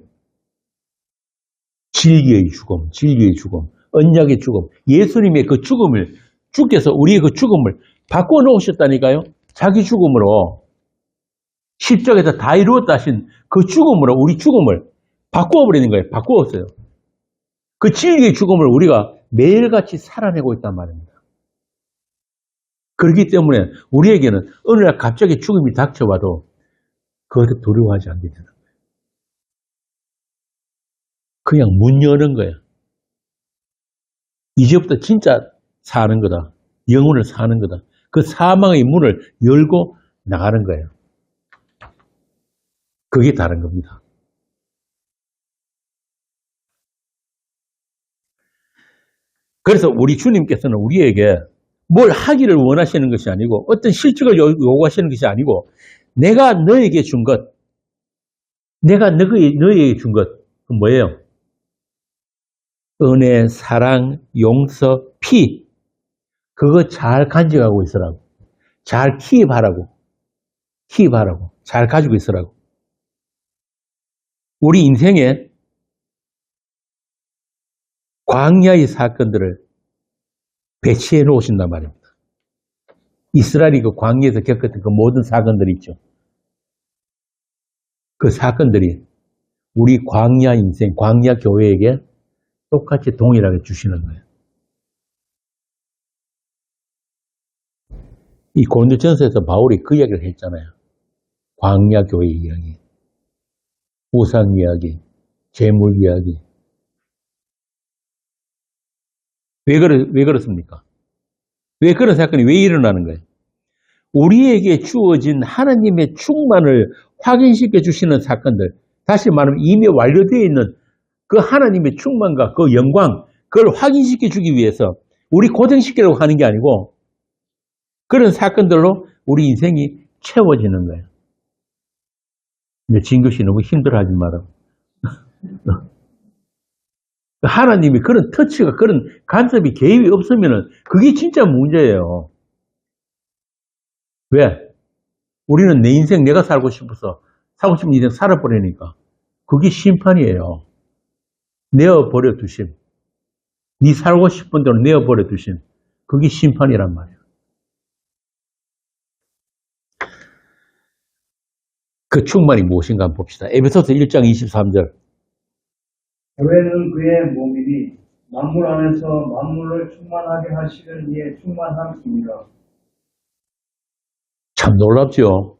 진리의 죽음. 언약의 죽음. 예수님의 그 죽음을, 주께서 우리의 그 죽음을 바꿔 놓으셨다니까요. 자기 죽음으로. 십자가에서 다 이루었다 하신 그 죽음으로 우리 죽음을 바꾸어버리는 거예요. 바꾸었어요. 그 진리의 죽음을 우리가 매일같이 살아내고 있단 말입니다. 그렇기 때문에 우리에게는 어느 날 갑자기 죽음이 닥쳐와도 그것을 두려워하지 않게 되는 거예요. 그냥 문 여는 거예요. 이제부터 진짜 사는 거다. 영혼을 사는 거다. 그 사망의 문을 열고 나가는 거예요. 그게 다른 겁니다. 그래서 우리 주님께서는 우리에게 뭘 하기를 원하시는 것이 아니고 어떤 실적을 요구하시는 것이 아니고 내가 너에게 준 것, 내가 너에게 준 것, 그 뭐예요? 은혜, 사랑, 용서, 피. 그거 잘 간직하고 있으라고. 잘 키입하라고. 잘 가지고 있으라고. 우리 인생에 광야의 사건들을 배치해 놓으신단 말입니다. 이스라엘이 그 광야에서 겪었던 그 모든 사건들이 있죠. 그 사건들이 우리 광야 인생, 광야 교회에게 똑같이 동일하게 주시는 거예요. 이 고린도전서에서 바울이 그 이야기를 했잖아요. 광야 교회 이야기, 우상 이야기, 재물 이야기. 왜 그렇습니까? 왜 그런 사건이 왜 일어나는 거예요? 우리에게 주어진 하나님의 충만을 확인시켜 주시는 사건들, 다시 말하면 이미 완료되어 있는 그 하나님의 충만과 그 영광, 그걸 확인시켜 주기 위해서 우리 고정시키려고 하는 게 아니고 그런 사건들로 우리 인생이 채워지는 거예요. 근데 진규씨 너무 힘들어하지 마라. 하나님이 그런 터치가, 그런 간섭이, 개입이 없으면 그게 진짜 문제예요. 왜? 우리는 내 인생 내가 살고 싶어서 살고 싶은 인생 살아버리니까 그게 심판이에요. 내어버려 두심. 네 살고 싶은 대로 내어버려 두심. 그게 심판이란 말이에요. 그 충만이 무엇인가 한번 봅시다. 에베소서 1장 23절. 교회는 그의 몸이니 만물 안에서 만물을 충만하게 하시는 이의 충만함입니다. 참 놀랍죠?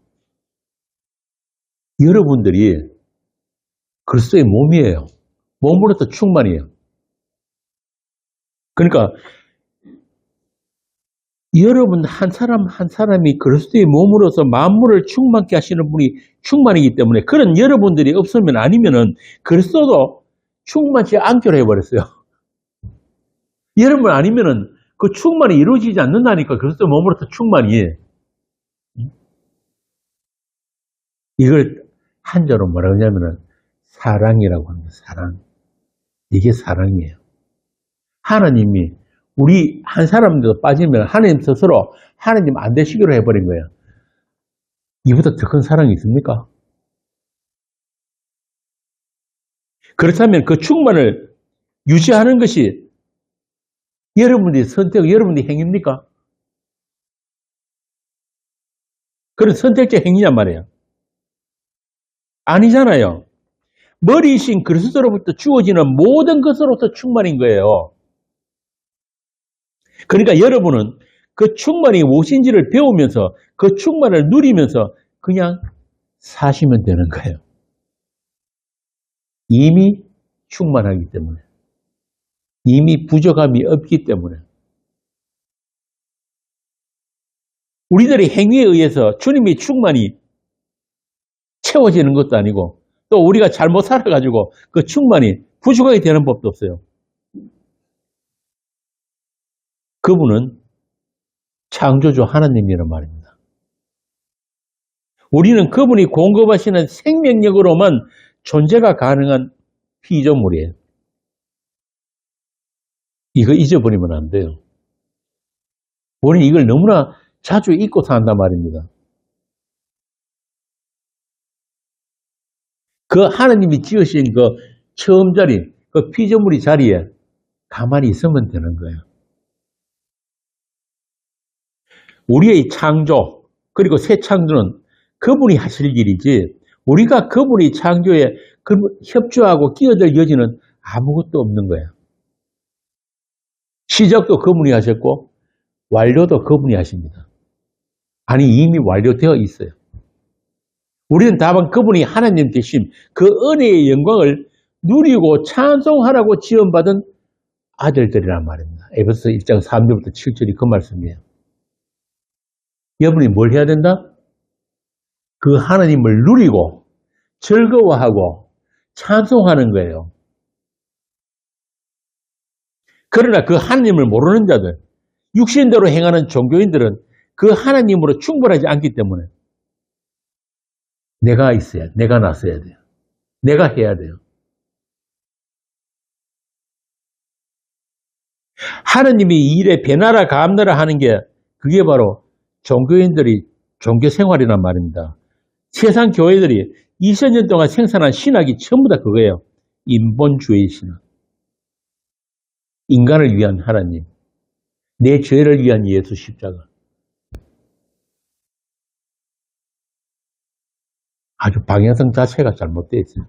여러분들이 그리스도의 몸이에요. 몸으로서 충만이에요. 그러니까 여러분 한 사람 한 사람이 그리스도의 몸으로서 만물을 충만케 하시는 분이 충만이기 때문에 그런 여러분들이 없으면 아니면은 그리스도도 충만치 않기로 해버렸어요. 여러분 아니면은 그 충만이 이루어지지 않는다니까. 그리스도 몸으로서 충만이. 이걸 한자로 뭐라고 하냐면은 사랑이라고 합니다. 사랑. 이게 사랑이에요. 하나님이 우리 한 사람도 빠지면 하나님 스스로 하나님 안 되시기로 해버린 거예요. 이보다 더 큰 사랑이 있습니까? 그렇다면 그 충만을 유지하는 것이 여러분들의 선택, 여러분들의 행위입니까? 그런 선택적 행위란 말이에요. 아니잖아요. 머리이신 그리스도로부터 주어지는 모든 것으로서 충만인 거예요. 그러니까 여러분은 그 충만이 무엇인지를 배우면서 그 충만을 누리면서 그냥 사시면 되는 거예요. 이미 충만하기 때문에. 이미 부족함이 없기 때문에. 우리들의 행위에 의해서 주님의 충만이 채워지는 것도 아니고 또 우리가 잘못 살아가지고 그 충만이 부족하게 되는 법도 없어요. 그분은 창조주 하나님이란 말입니다. 우리는 그분이 공급하시는 생명력으로만 존재가 가능한 피조물이에요. 이거 잊어버리면 안 돼요. 우리는 이걸 너무나 자주 잊고 산단 말입니다. 그 하나님이 지으신 그 처음 자리, 그 피조물의 자리에 가만히 있으면 되는 거예요. 우리의 창조, 그리고 새 창조는 그분이 하실 일이지, 우리가 그분의 창조에 협조하고 끼어들 여지는 아무것도 없는 거예요. 시작도 그분이 하셨고, 완료도 그분이 하십니다. 아니, 이미 완료되어 있어요. 우리는 다만 그분이 하나님 되신 그 은혜의 영광을 누리고 찬송하라고 지원받은 아들들이란 말입니다. 에베소 1장 3절부터 7절이 그 말씀이에요. 여러분이 뭘 해야 된다? 그 하나님을 누리고 즐거워하고 찬송하는 거예요. 그러나 그 하나님을 모르는 자들, 육신대로 행하는 종교인들은 그 하나님으로 충분하지 않기 때문에 내가 있어야, 내가 나서야 돼요. 내가 해야 돼요. 하나님이 이 일에 배나라 감나라 하는 게 그게 바로 종교인들이 종교 생활이란 말입니다. 세상 교회들이 2000년 동안 생산한 신학이 전부 다 그거예요. 인본주의 신학. 인간을 위한 하나님. 내 죄를 위한 예수 십자가. 아주 방향성 자체가 잘못되어 있어요.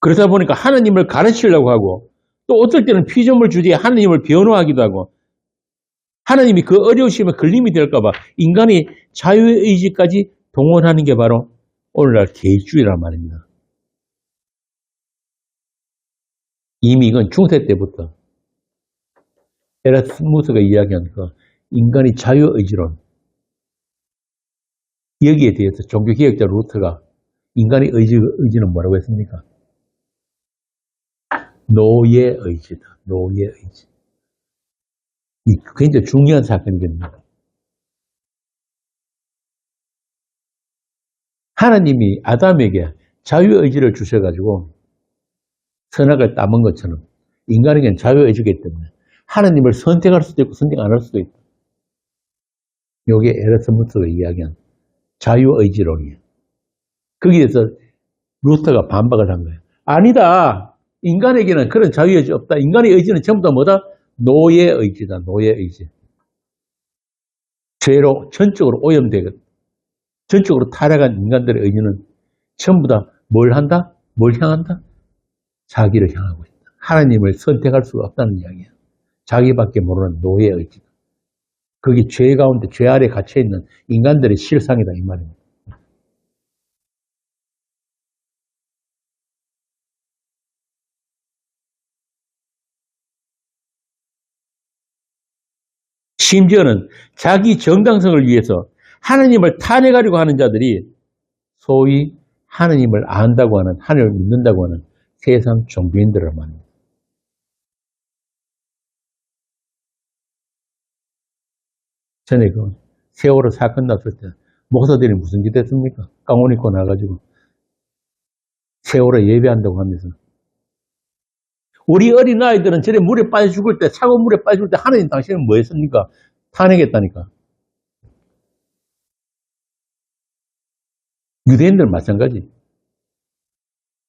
그러다 보니까 하나님을 가르치려고 하고 또 어떨 때는 피조물 주제에 하나님을 변호하기도 하고 하나님이 그 어려우심에 걸림이 될까봐 인간이 자유의지까지 동원하는 게 바로 오늘날 개주의란 말입니다. 이미 이건 중세 때부터 에라스무스가 이야기한 그 인간의 자유의지론, 여기에 대해서 종교개혁자 루터가 인간의 의지는 뭐라고 했습니까? 노예의지다. 노예의지. 이 굉장히 중요한 사건이겠습니다. 하나님이 아담에게 자유의지를 주셔가지고 선악을 따먹은 것처럼 인간에게는 자유의지이기 때문에 하나님을 선택할 수도 있고 선택 안 할 수도 있다. 이게 에라스무스가 이야기한 자유의지론이에요. 거기에서 루터가 반박을 한 거예요. 아니다. 인간에게는 그런 자유의지 없다. 인간의 의지는 전부 다 뭐다? 노예의지다. 노예의지. 죄로 전적으로 오염되거든. 전적으로 타락한 인간들의 의지는 전부 다 뭘 한다? 뭘 향한다? 자기를 향하고 있다. 하나님을 선택할 수가 없다는 이야기야. 자기밖에 모르는 노예의지다. 그게 죄 가운데 죄 아래 갇혀있는 인간들의 실상이다 이 말입니다. 심지어는 자기 정당성을 위해서 하나님을 탄핵하려고 하는 자들이 소위 하나님을 안다고 하는, 하나님을 믿는다고 하는 세상 종교인들을 말합니다. 전에 그 세월호 사건 났을 때 목사들이 무슨 짓 했습니까? 가운 입고 나가지고 세월호 예배한다고 하면서 우리 어린아이들은 저래 물에 빠져 죽을 때, 차가운 물에 빠져 죽을 때 하나님 당신은 뭐 했습니까? 탄핵했다니까. 유대인들 마찬가지.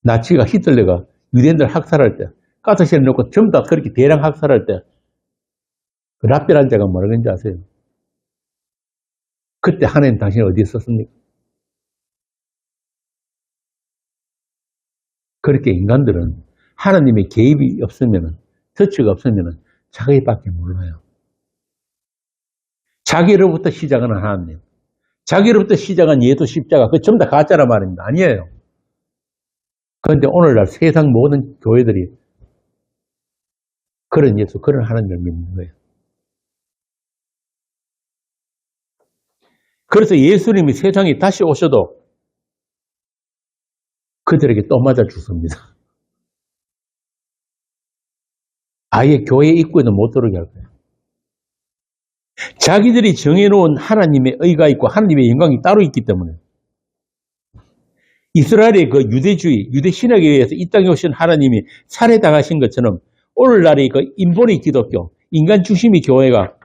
나치가 히틀러가 유대인들 학살할 때 가스실에 넣고 전부 다 그렇게 대량 학살할 때 그 라벨한 자가 뭐라 그런지 아세요? 그때 하나님 당신이 어디 있었습니까? 그렇게 인간들은 하나님의 개입이 없으면, 터치가 없으면 자기밖에 몰라요. 자기로부터 시작하는 하나님, 자기로부터 시작한 예수 십자가, 그 전부 다 가짜란 말입니다. 아니에요. 그런데 오늘날 세상 모든 교회들이 그런 예수, 그런 하나님을 믿는 거예요. 그래서 예수님이 세상에 다시 오셔도 그들에게 또 맞아 죽습니다. 아예 교회 입구에도 못 들어오게 할 거예요. 자기들이 정해놓은 하나님의 의가 있고 하나님의 영광이 따로 있기 때문에 이스라엘의 그 유대주의, 유대 신학에 의해서 이 땅에 오신 하나님이 살해당하신 것처럼 오늘날의 그 인본의 기독교, 인간 중심의 교회가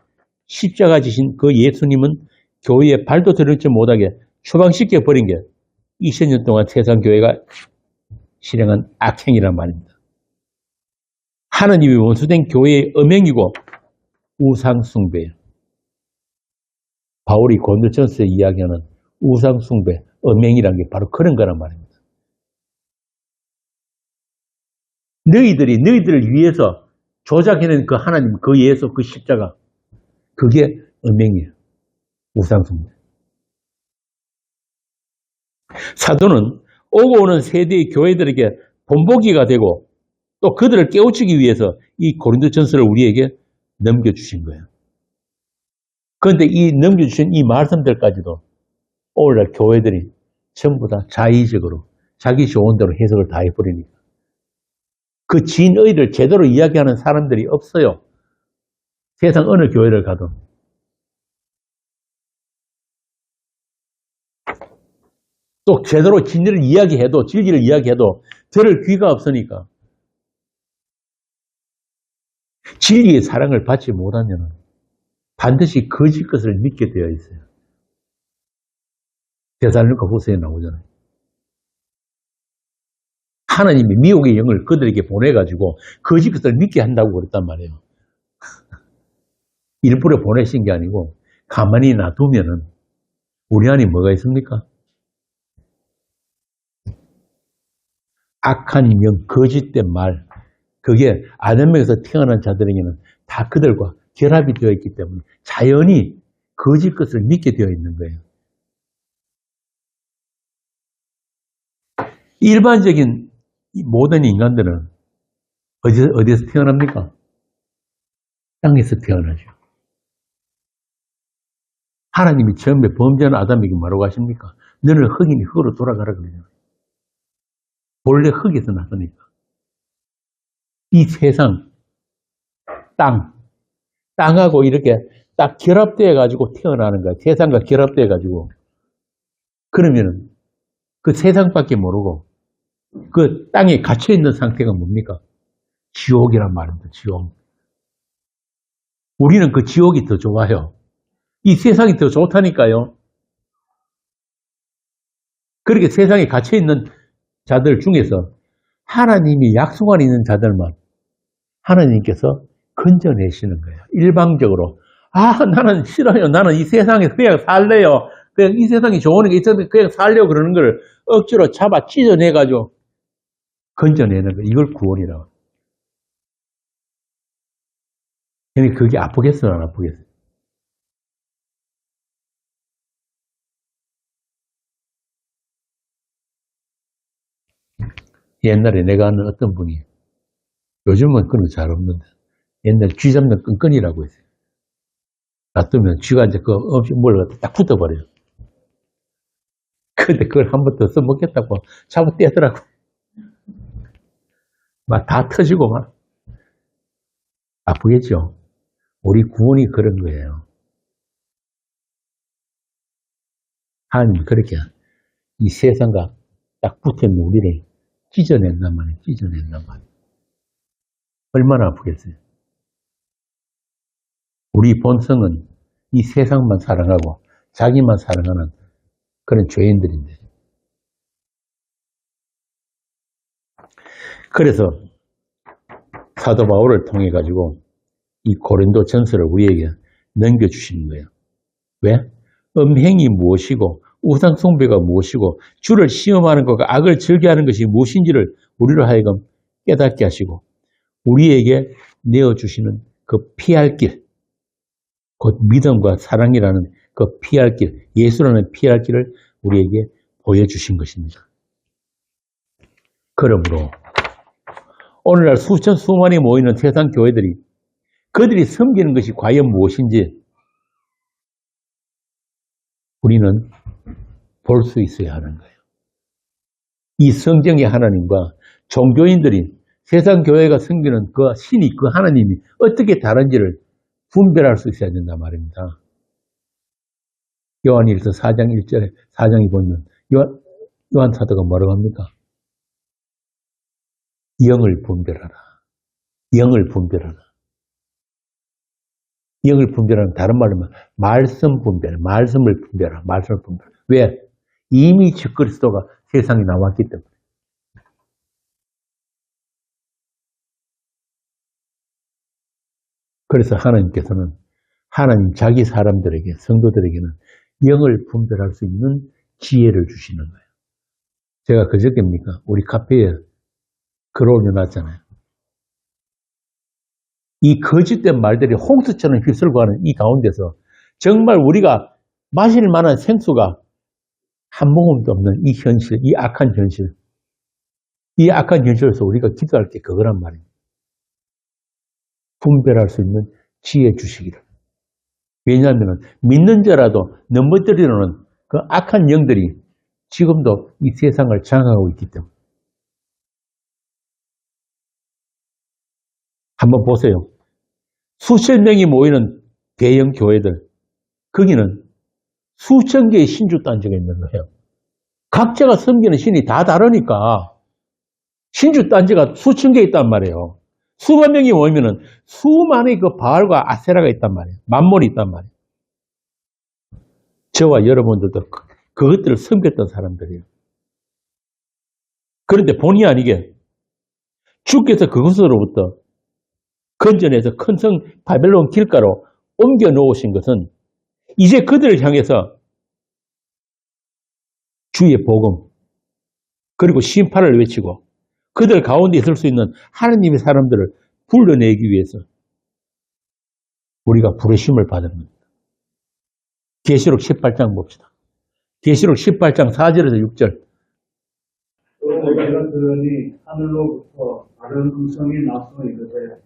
십자가 지신 그 예수님은 교회에 발도 들을지 못하게 추방시켜 버린 게 2000년 동안 세상 교회가 실행한 악행이란 말입니다. 하나님이 원수된 교회의 음행이고 우상숭배예요. 바울이 고린도전서에 이야기하는 우상숭배, 음행이라는 게 바로 그런 거란 말입니다. 너희들을 위해서 조작해낸 그 하나님, 그 예수, 그 십자가, 그게 음행이에요. 우상숭배. 사도는 오고 오는 세대의 교회들에게 본보기가 되고 또 그들을 깨우치기 위해서 이 고린도전서를 우리에게 넘겨주신 거예요. 그런데 이 넘겨주신 이 말씀들까지도 오늘날 교회들이 전부 다 자의적으로 자기 좋은 대로 해석을 다 해버리니까 그 진의를 제대로 이야기하는 사람들이 없어요. 세상 어느 교회를 가도. 또 제대로 진리를 이야기해도 진리를 이야기해도 들을 귀가 없으니까 진리의 사랑을 받지 못하면 반드시 거짓 것을 믿게 되어 있어요. 데살로니가 후서에 나오잖아요. 하나님이 미혹의 영을 그들에게 보내가지고 거짓 것을 믿게 한다고 그랬단 말이에요. 일부러 보내신 게 아니고 가만히 놔두면은 우리 안에 뭐가 있습니까? 악한 영, 거짓된 말, 그게 아담에게서 태어난 자들에게는 다 그들과 결합이 되어 있기 때문에 자연히 거짓 것을 믿게 되어 있는 거예요. 일반적인 모든 인간들은 어디에서 태어납니까? 땅에서 태어나죠. 하나님이 처음에 범죄한 아담에게 뭐라고 하십니까? 너는 흙이니 흙으로 돌아가라 그러죠. 본래 흙에서 났으니까. 이 세상, 땅하고 이렇게 딱 결합되어 가지고 태어나는 거야. 세상과 결합되어 가지고. 그러면은 그 세상밖에 모르고 그 땅에 갇혀 있는 상태가 뭡니까? 지옥이란 말입니다. 지옥. 우리는 그 지옥이 더 좋아요. 이 세상이 더 좋다니까요. 그렇게 세상에 갇혀 있는 자들 중에서 하나님이 약속 안에 있는 자들만 하나님께서 건져내시는 거예요. 일방적으로. 나는 싫어요. 나는 이 세상에서 그냥 살래요. 그냥 이 세상이 좋은 게 있어서 그냥 살려고 그러는 걸 억지로 잡아 찢어내가지고 건져내는 거예요. 이걸 구원이라고. 그게 아프겠어요? 안 아프겠어요? 옛날에 내가 아는 어떤 분이 요즘은 그런 거 잘 없는데 옛날에 쥐 잡는 끈끈이라고 했어요. 놔두면 쥐가 이제 뭘 갖다 딱 붙어버려요. 근데 그걸 한 번 더 써먹겠다고 잡아 떼더라고. 막 다 터지고 막. 아프겠죠? 우리 구원이 그런 거예요. 하나님 그렇게 이 세상과 딱 붙어있는 우리를 찢어낸단 말이에요. 찢어낸단 말이에요. 얼마나 아프겠어요? 우리 본성은 이 세상만 사랑하고 자기만 사랑하는 그런 죄인들인데. 그래서 사도 바울을 통해 가지고 이 고린도 전서를 우리에게 넘겨주시는 거예요. 왜? 음행이 무엇이고 우상 숭배가 무엇이고 주를 시험하는 것과 악을 즐겨하는 것이 무엇인지를 우리로 하여금 깨닫게 하시고 우리에게 내어주시는 그 피할 길, 곧 믿음과 사랑이라는 그 피할 길, 예수라는 피할 길을 우리에게 보여주신 것입니다. 그러므로 오늘날 수천 수만이 모이는 세상 교회들이 그들이 섬기는 것이 과연 무엇인지 우리는 볼 수 있어야 하는 거예요. 이 성경의 하나님과 종교인들이 세상 교회가 섬기는 그 신이 그 하나님이 어떻게 다른지를 분별할 수 있어야 된단 말입니다. 요한일서 4장 1절에 4장이 보면 요한 사도가 뭐라고 합니까? 영을 분별하라. 영을 분별하라. 영을 분별하는 다른 말로 하면 말씀 분별, 말씀을 분별하라. 말씀을 분별. 왜? 이미 주 그리스도가 세상에 나왔기 때문에. 그래서 하나님께서는 하나님 자기 사람들에게, 성도들에게는 영을 분별할 수 있는 지혜를 주시는 거예요. 제가 그저께입니까? 우리 카페에 글 올려놨잖아요. 이 거짓된 말들이 홍수처럼 휩쓸고 가는 이 가운데서 정말 우리가 마실 만한 생수가 한 모금도 없는 이 현실, 이 악한 현실, 이 악한 현실에서 우리가 기도할 게 그거란 말입니다. 분별할 수 있는 지혜 주시기를. 왜냐하면 믿는 자라도 넘어뜨리는 그 악한 영들이 지금도 이 세상을 장악하고 있기 때문에. 한번 보세요. 수천 명이 모이는 대형 교회들, 거기는 수천 개의 신주단지가 있는 거예요. 각자가 섬기는 신이 다 다르니까 신주단지가 수천 개 있단 말이에요. 수만 명이 모이면 수만의 그 바알과 아세라가 있단 말이에요. 만몬이 있단 말이에요. 저와 여러분들도 그것들을 섬겼던 사람들이에요. 그런데 본의 아니게 주께서 그것으로부터 건져내서 큰 성 바벨론 길가로 옮겨 놓으신 것은 이제 그들을 향해서 주의 복음 그리고 심판을 외치고 그들 가운데 있을 수 있는 하나님의 사람들을 불러내기 위해서 우리가 부르심을 받은 겁니다. 계시록 18장 봅시다. 계시록 18장 4절에서 6절. 또 내가 들으니 하늘로부터 다른 음성이 나서 이르되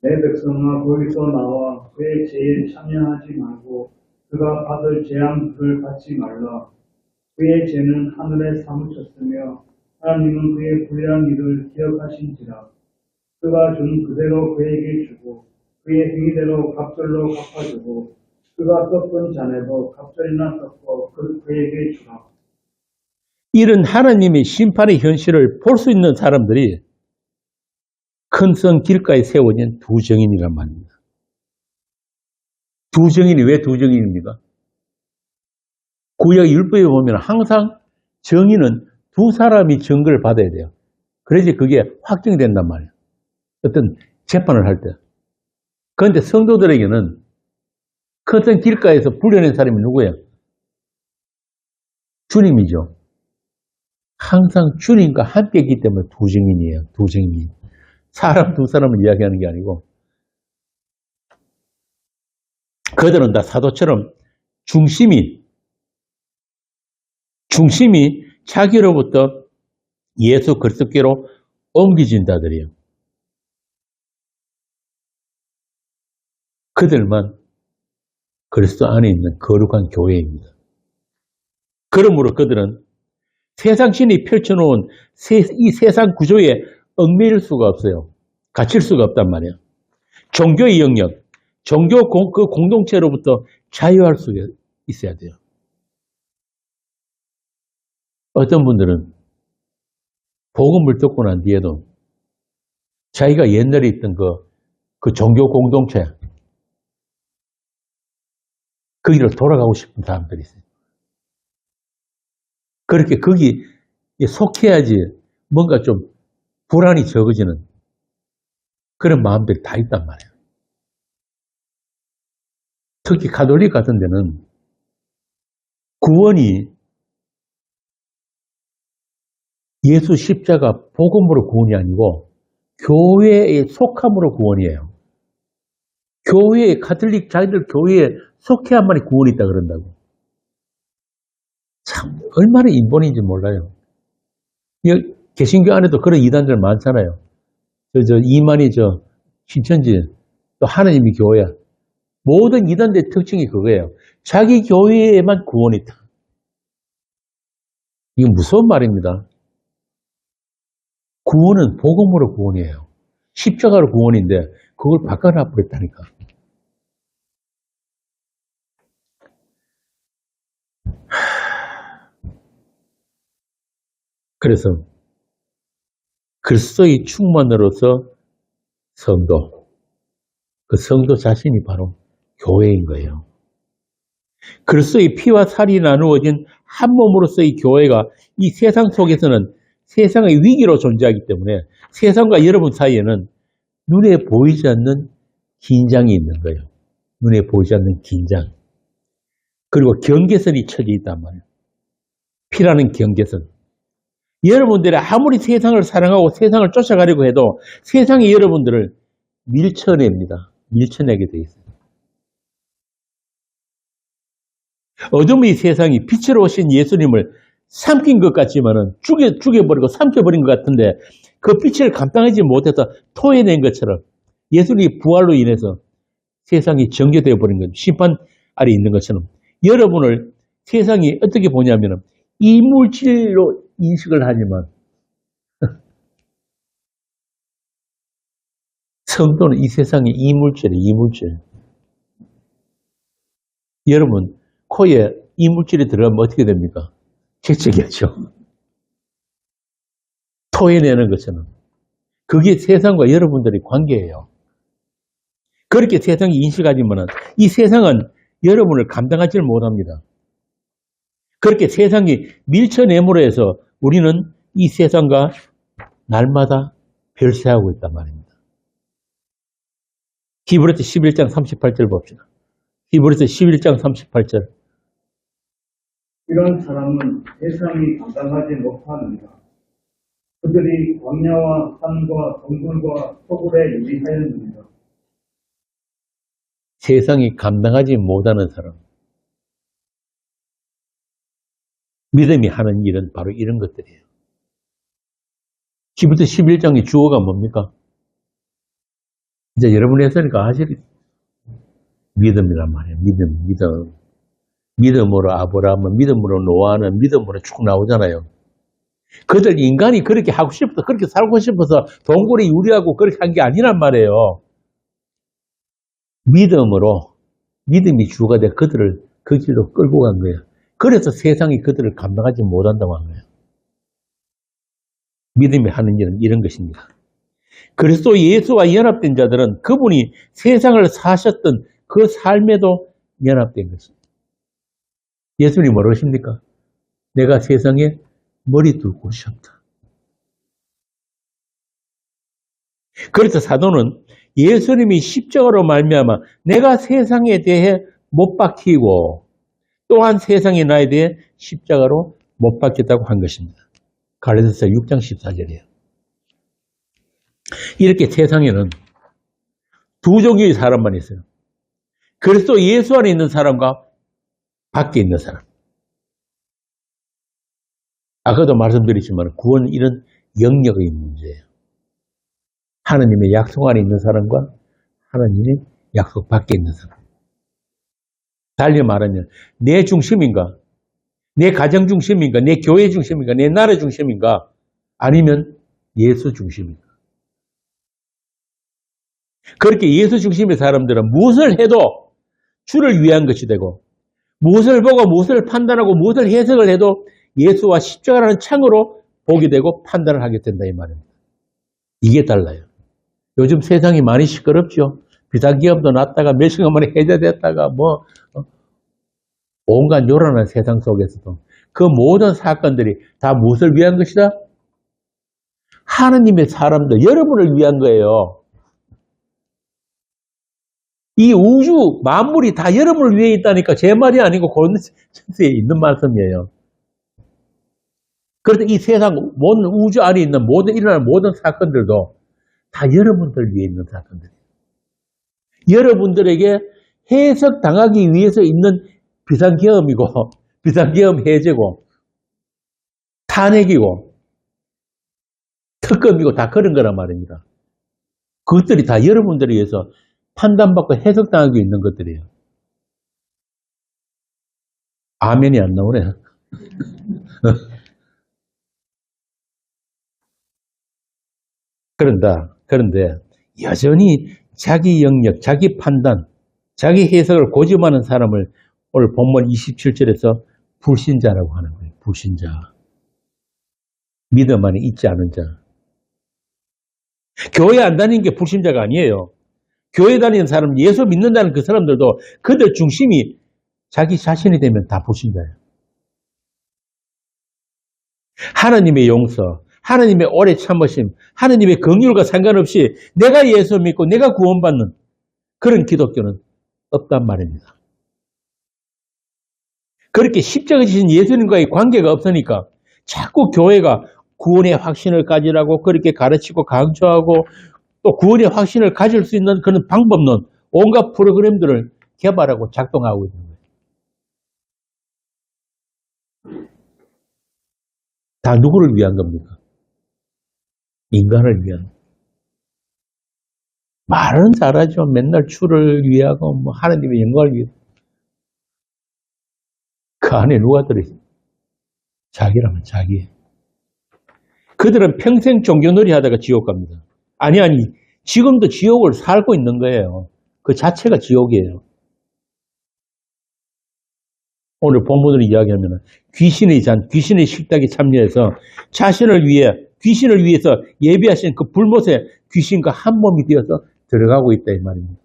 내 백성아 거기서 나와 그의 죄에 참여하지 말고 그가 받을 재앙들을 받지 말라. 그의 죄는 하늘에 사무쳤으며 하나님은 그의 불의한 일을 기억하신지라. 그가 준 그대로 그에게 주고 그의 행위대로 갑절로 갚아주고 그가 꺾은 자네도 갑절이나 꺾어 그에게 주라. 이런 하나님의 심판의 현실을 볼 수 있는 사람들이 큰 성 길가에 세워진 두 정인이란 말입니다. 두 정인이 왜 두 정인입니까? 구약 율법에 보면 항상 정인은 두 사람이 증거를 받아야 돼요. 그래야지 그게 확정이 된단 말이에요. 어떤 재판을 할 때. 그런데 성도들에게는 큰 성 길가에서 불려낸 사람이 누구예요? 주님이죠. 항상 주님과 함께 있기 때문에 두 정인이에요. 두 정인. 사람 두 사람을 이야기하는 게 아니고 그들은 다 사도처럼 중심이 자기로부터 예수 그리스도께로 옮겨진 자들이에요. 그들만 그리스도 안에 있는 거룩한 교회입니다. 그러므로 그들은 세상 신이 펼쳐놓은 이 세상 구조에 얽매일 수가 없어요. 갇힐 수가 없단 말이에요. 종교의 영역, 그 공동체로부터 자유할 수 있어야 돼요. 어떤 분들은 복음을 듣고 난 뒤에도 자기가 옛날에 있던 그 종교 공동체, 거기로 돌아가고 싶은 사람들이 있어요. 그렇게 거기 속해야지 뭔가 좀 불안이 적어지는 그런 마음들이 다 있단 말이에요. 특히 가톨릭 같은 데는 구원이 예수 십자가 복음으로 구원이 아니고 교회에 속함으로 구원이에요. 교회에 가톨릭 자기들 교회에 속해야만이 구원이 있다 그런다고. 참 얼마나 인본인지 몰라요. 개신교 안에도 그런 이단들 많잖아요. 이만희 신천지 또 하나님의 교회 모든 이단들의 특징이 그거예요. 자기 교회에만 구원이 있다. 이건 무서운 말입니다. 구원은 복음으로 구원이에요. 십자가로 구원인데 그걸 바꿔놔 버렸다니까. 그래서 그리스도의 충만으로서 성도, 그 성도 자신이 바로 교회인 거예요. 그리스도의 피와 살이 나누어진 한 몸으로서의 교회가 이 세상 속에서는 세상의 위기로 존재하기 때문에 세상과 여러분 사이에는 눈에 보이지 않는 긴장이 있는 거예요. 눈에 보이지 않는 긴장. 그리고 경계선이 쳐져 있단 말이에요. 피라는 경계선. 여러분들이 아무리 세상을 사랑하고 세상을 쫓아가려고 해도 세상이 여러분들을 밀쳐냅니다. 밀쳐내게 돼 있어요. 어둠의 세상이 빛으로 오신 예수님을 삼킨 것 같지만은 죽여버리고 삼켜버린 것 같은데 그 빛을 감당하지 못해서 토해낸 것처럼 예수님이 부활로 인해서 세상이 정죄되어 버린 것, 심판 아래 있는 것처럼 여러분을 세상이 어떻게 보냐면은 이물질로 인식을 하지만 성도는 이 세상의 이물질이에요. 이물질. 여러분 코에 이물질이 들어가면 어떻게 됩니까? 재채기하죠. 토해내는 것처럼. 그게 세상과 여러분들의 관계예요. 그렇게 세상이 인식하지만 이 세상은 여러분을 감당하지 못합니다. 그렇게 세상이 밀쳐내므로 해서 우리는 이 세상과 날마다 별세하고 있단 말입니다. 히브리서 11장 38절 봅시다. 히브리서 11장 38절. 이런 사람은 세상이 감당하지 못하느니라. 그들이 광야와 산과 동굴과 소굴에 유리하였느니라. 세상이 감당하지 못하는 사람. 믿음이 하는 일은 바로 이런 것들이에요. 히브리서 11장의 주어가 뭡니까? 이제 여러분이 했으니까 아시겠죠? 믿음이란 말이에요. 믿음. 믿음으로 아브라함은, 믿음으로 노아는, 믿음으로 쭉 나오잖아요. 그들 인간이 그렇게 하고 싶어서, 그렇게 살고 싶어서 동굴에 유리하고 그렇게 한 게 아니란 말이에요. 믿음이 주가 돼 그들을 그 길로 끌고 간 거예요. 그래서 세상이 그들을 감당하지 못한다고 한 거예요. 믿음이 하는 일은 이런 것입니다. 그리스도 예수와 연합된 자들은 그분이 세상을 사셨던 그 삶에도 연합된 것입니다. 예수님 뭐라고 하십니까? 내가 세상에 머리 둘 곳이 없다. 그래서 사도는 예수님이 십자가로 말미암아 내가 세상에 대해 못 박히고 또한 세상이 나에 대해 십자가로 못 박혔다고 한 것입니다. 갈라디아서 6장 14절이에요. 이렇게 세상에는 두 종류의 사람만 있어요. 그리스도 예수 안에 있는 사람과 밖에 있는 사람. 아까도 말씀드렸지만 구원은 이런 영역의 문제예요. 하나님의 약속 안에 있는 사람과 하나님의 약속 밖에 있는 사람. 달리 말하면 내 중심인가? 내 가정 중심인가? 내 교회 중심인가? 내 나라 중심인가? 아니면 예수 중심인가? 그렇게 예수 중심의 사람들은 무엇을 해도 주를 위한 것이 되고 무엇을 보고 무엇을 판단하고 무엇을 해석을 해도 예수와 십자가라는 창으로 보게 되고 판단을 하게 된다 이 말입니다. 이게 달라요. 요즘 세상이 많이 시끄럽죠. 비상기업도 났다가 몇 시간 만에 해제됐다가 온갖 요란한 세상 속에서도 그 모든 사건들이 다 무엇을 위한 것이다? 하나님의 사람들, 여러분을 위한 거예요. 이 우주 만물이 다 여러분을 위해 있다니까 제 말이 아니고 고린도서에 있는 말씀이에요. 그래서 이 세상 모든 우주 안에 있는 일어나는 모든 사건들도 다 여러분들 위해 있는 사건들이에요. 여러분들에게 해석당하기 위해서 있는 비상계엄이고 비상계엄 해제고 탄핵이고 특검이고 다 그런 거란 말입니다. 그것들이 다 여러분들에 의해서 판단받고 해석당하고 있는 것들이에요. 아멘이 안 나오네. 그런데 여전히 자기 영역, 자기 판단, 자기 해석을 고집하는 사람을 오늘 본문 27절에서 불신자라고 하는 거예요. 불신자. 믿음 안에 있지 않은 자. 교회 안 다니는 게 불신자가 아니에요. 교회 다니는 사람, 예수 믿는다는 그 사람들도 그들 중심이 자기 자신이 되면 다 불신자예요. 하나님의 용서, 하나님의 오래 참으심, 하나님의 긍휼과 상관없이 내가 예수 믿고 내가 구원받는 그런 기독교는 없단 말입니다. 그렇게 십자가 지신 예수님과의 관계가 없으니까 자꾸 교회가 구원의 확신을 가지라고 그렇게 가르치고 강조하고 또 구원의 확신을 가질 수 있는 그런 방법론 온갖 프로그램들을 개발하고 작동하고 있는 거예요. 다 누구를 위한 겁니까? 인간을 위한. 말은 잘하죠. 맨날 주를 위하고 뭐 하나님의 영광을 위해. 그 안에 누가 들어있어요? 자기라면 자기. 그들은 평생 종교놀이 하다가 지옥 갑니다. 아니 지금도 지옥을 살고 있는 거예요. 그 자체가 지옥이에요. 오늘 본문을 이야기하면 귀신의 식탁에 참여해서 귀신을 위해서 예비하신 그 불못에 귀신과 한 몸이 되어서 들어가고 있다 이 말입니다.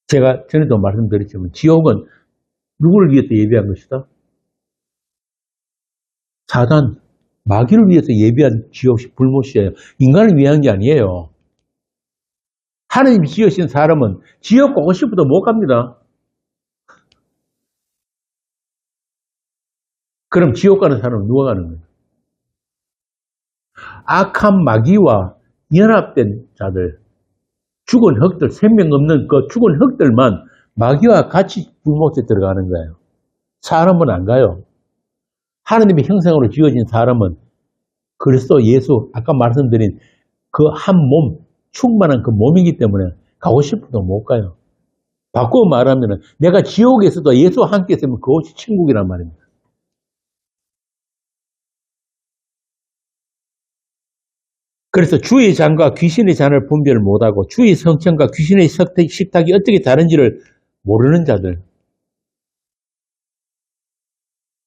제가 전에도 말씀드렸지만 지옥은 누구를 위해서 예비한 것이다? 사단, 마귀를 위해서 예비한 지옥이 불못이에요. 인간을 위한 게 아니에요. 하나님이 지으신 사람은 지옥 가고 싶어도 못 갑니다. 그럼 지옥 가는 사람은 누가 가는 거예요? 악한 마귀와 연합된 자들, 죽은 흙들, 생명 없는 그 죽은 흙들만 마귀와 같이 불못에 들어가는 거예요. 사람은 안 가요. 하나님의 형상으로 지어진 사람은 그리스도 예수, 아까 말씀드린 그 한 몸, 충만한 그 몸이기 때문에 가고 싶어도 못 가요. 바꾸어 말하면 내가 지옥에서도 예수와 함께 있으면 그것이 천국이란 말입니다. 그래서 주의 잔과 귀신의 잔을 분별 못하고 주의 성천과 귀신의 식탁이 어떻게 다른지를 모르는 자들.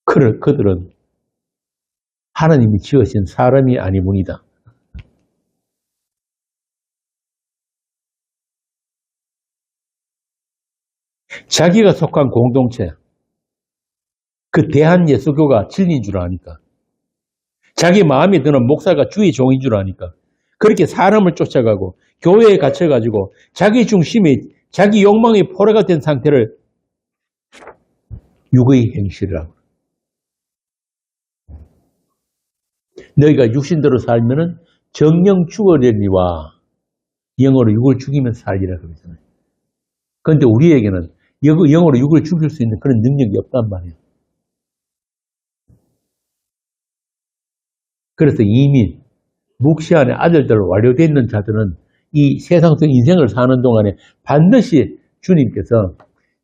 그들은 하나님이 지으신 사람이 아니문이다. 자기가 속한 공동체, 그 대한예수교가 진리인 줄 아니까. 자기 마음에 드는 목사가 주의 종인 줄 아니까. 그렇게 사람을 쫓아가고 교회에 갇혀가지고 자기 중심에 자기 욕망의 포로가 된 상태를 육의 행실이라고. 너희가 육신대로 살면은 정령 죽으려니와 영으로 육을 죽이면 살리라 그러잖아요. 그런데 우리에게는 영으로 육을 죽일 수 있는 그런 능력이 없단 말이에요. 그래서 이미 묵시안의 아들들 완료되어 있는 자들은 이 세상적 인생을 사는 동안에 반드시 주님께서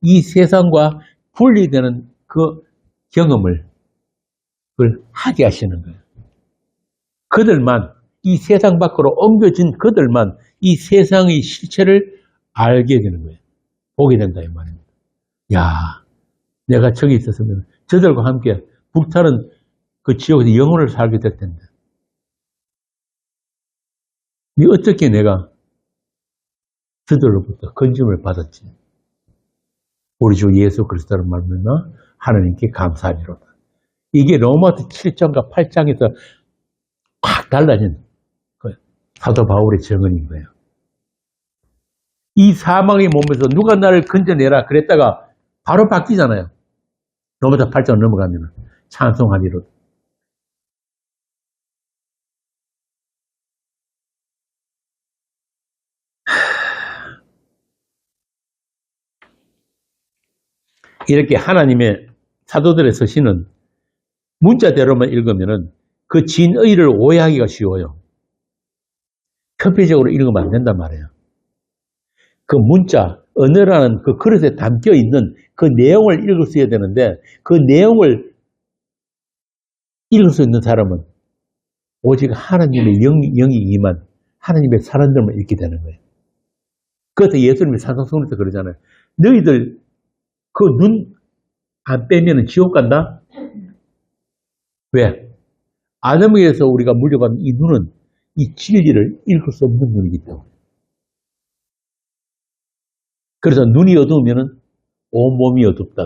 이 세상과 분리되는 그 경험을 하게 하시는 거예요. 그들만, 이 세상 밖으로 옮겨진 그들만 이 세상의 실체를 알게 되는 거예요. 보게 된다 이 말입니다. 야, 내가 저기 있었으면 저들과 함께 불타는 그 지옥에서 영혼을 살게 될 텐데. 어떻게 내가 저들로부터 건짐을 받았지? 우리 주 예수 그리스도를 말미암아 하나님께 감사하리로다. 이게 로마서 7장과 8장에서 확 달라진 거예요. 사도 바울의 증언인 거예요. 이 사망의 몸에서 누가 나를 건져내라 그랬다가 바로 바뀌잖아요. 로마서 8장 넘어가면 찬송하리로다. 이렇게 하나님의 사도들의 서신은 문자대로만 읽으면 그 진의를 오해하기가 쉬워요. 표피적으로 읽으면 안 된단 말이에요. 그 문자, 언어라는 그 그릇에 담겨 있는 그 내용을 읽을 수 있어야 되는데 그 내용을 읽을 수 있는 사람은 오직 하나님의 영이 임한 하나님의 사람들만 읽게 되는 거예요. 그래서 예수님이 산상수훈에서 그러잖아요. 너희들 그 눈 안 빼면 지옥 간다? 왜? 아담에게서 우리가 물려받은 이 눈은 이 진리를 읽을 수 없는 눈이기 때문에. 그래서 눈이 어두우면 온몸이 어둡다.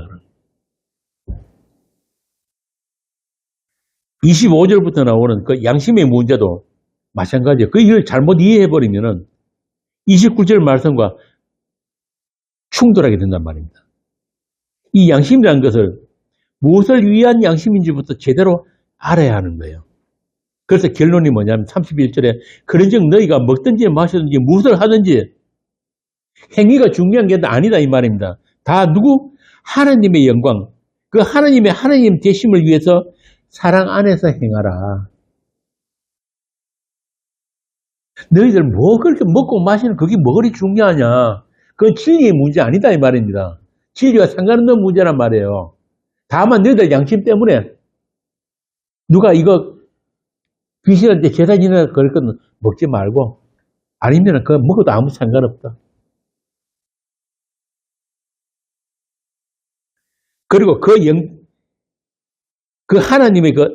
25절부터 나오는 그 양심의 문제도 마찬가지예요. 그 일을 잘못 이해해버리면은 29절 말씀과 충돌하게 된단 말입니다. 이 양심이라는 것을 무엇을 위한 양심인지부터 제대로 알아야 하는 거예요. 그래서 결론이 뭐냐면 31절에 그런즉 너희가 먹든지 마시든지 무엇을 하든지 행위가 중요한 게 아니다 이 말입니다. 다 누구? 하나님의 영광, 그 하나님 되심을 위해서 사랑 안에서 행하라. 너희들 뭐 그렇게 먹고 마시는 그게 뭐 그리 중요하냐. 그건 진리의 문제 아니다 이 말입니다. 진리와 상관없는 문제란 말이에요. 다만 너희들 양심 때문에 누가 이거 귀신한테 제사 지내서 그럴 건 먹지 말고 아니면 그거 먹어도 아무 상관없다. 그리고 그 하나님의 그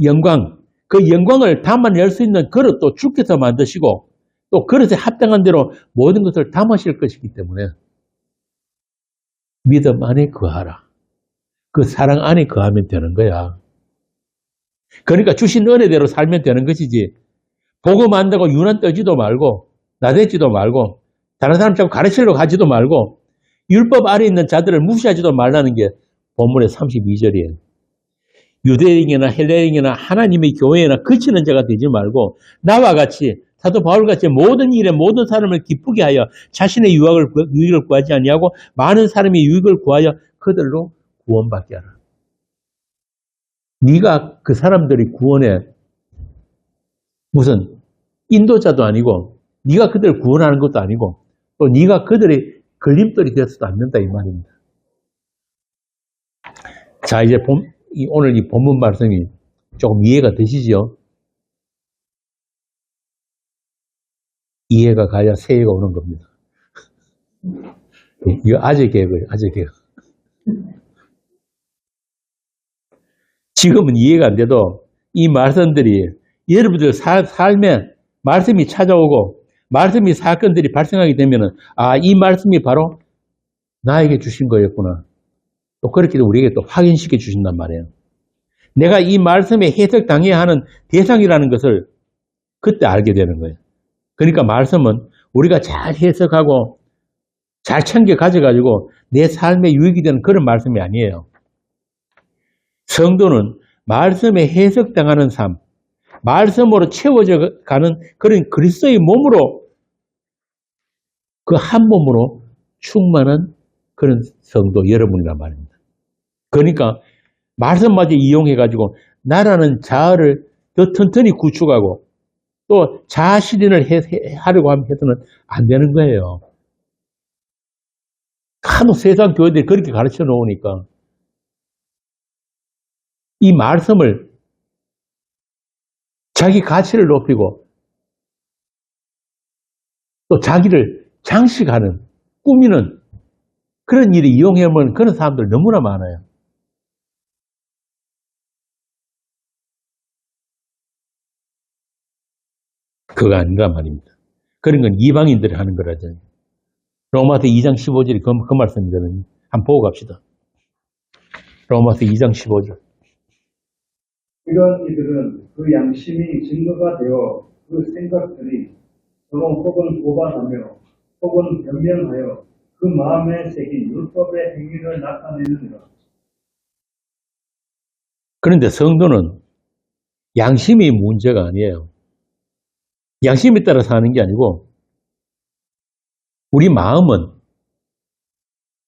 영광, 그 영광을 담아낼 수 있는 그릇도 주께서 만드시고 또 그릇에 합당한 대로 모든 것을 담으실 것이기 때문에 믿음 안에 거하라. 그 사랑 안에 거하면 되는 거야. 그러니까 주신 은혜대로 살면 되는 것이지 복음 안다고 유난 떨지도 말고 나대지도 말고 다른 사람 자꾸 가르치려고 하지도 말고 율법 아래 있는 자들을 무시하지도 말라는 게 본문의 32절이에요. 유대인이나 헬레인이나 하나님의 교회나 그치는 자가 되지 말고 나와 같이 사도 바울같이 모든 일에 모든 사람을 기쁘게 하여 자신의 유익을 구하지 아니하고 많은 사람의 유익을 구하여 그들로 구원받게 하라. 네가 그 사람들이 구원에 무슨 인도자도 아니고 네가 그들을 구원하는 것도 아니고 또 네가 그들의 걸림돌이 되어서도 않는다 이 말입니다. 자 이제 오늘 이 본문 말씀이 조금 이해가 되시죠? 이해가 가야 새해가 오는 겁니다. 이거 아재 개그예요. 아재 개그. 지금은 이해가 안 돼도 이 말씀들이 여러분들 삶에 말씀이 찾아오고 말씀이 사건들이 발생하게 되면은 이 말씀이 바로 나에게 주신 거였구나. 또 그렇게 우리에게 또 확인시켜 주신단 말이에요. 내가 이 말씀에 해석당해야 하는 대상이라는 것을 그때 알게 되는 거예요. 그러니까 말씀은 우리가 잘 해석하고 잘 챙겨 가져가지고 내 삶에 유익이 되는 그런 말씀이 아니에요. 성도는 말씀에 해석당하는 삶, 말씀으로 채워져 가는 그런 그리스도의 몸으로 그 한 몸으로 충만한 그런 성도 여러분이란 말입니다. 그러니까 말씀마저 이용해가지고 나라는 자아를 더 튼튼히 구축하고 또 자아 실현을 하려고 해서는 안 되는 거예요. 간혹 세상 교회들이 그렇게 가르쳐 놓으니까 이 말씀을 자기 가치를 높이고 또 자기를 장식하는, 꾸미는 그런 일을 이용해오면 그런 사람들 너무나 많아요. 그거 아닌가 말입니다. 그런 건 이방인들이 하는 거라잖아요. 로마서 2장 15절이 그 말씀이거든요. 한번 보고 갑시다. 로마서 2장 15절. 이런 이들은 그 양심이 증거가 되어 그 생각들이 서로 혹은 고발하며 혹은 변명하여 그 마음에 새긴 율법의 행위를 나타내느니라. 그런데 성도는 양심이 문제가 아니에요. 양심에 따라 사는 게 아니고 우리 마음은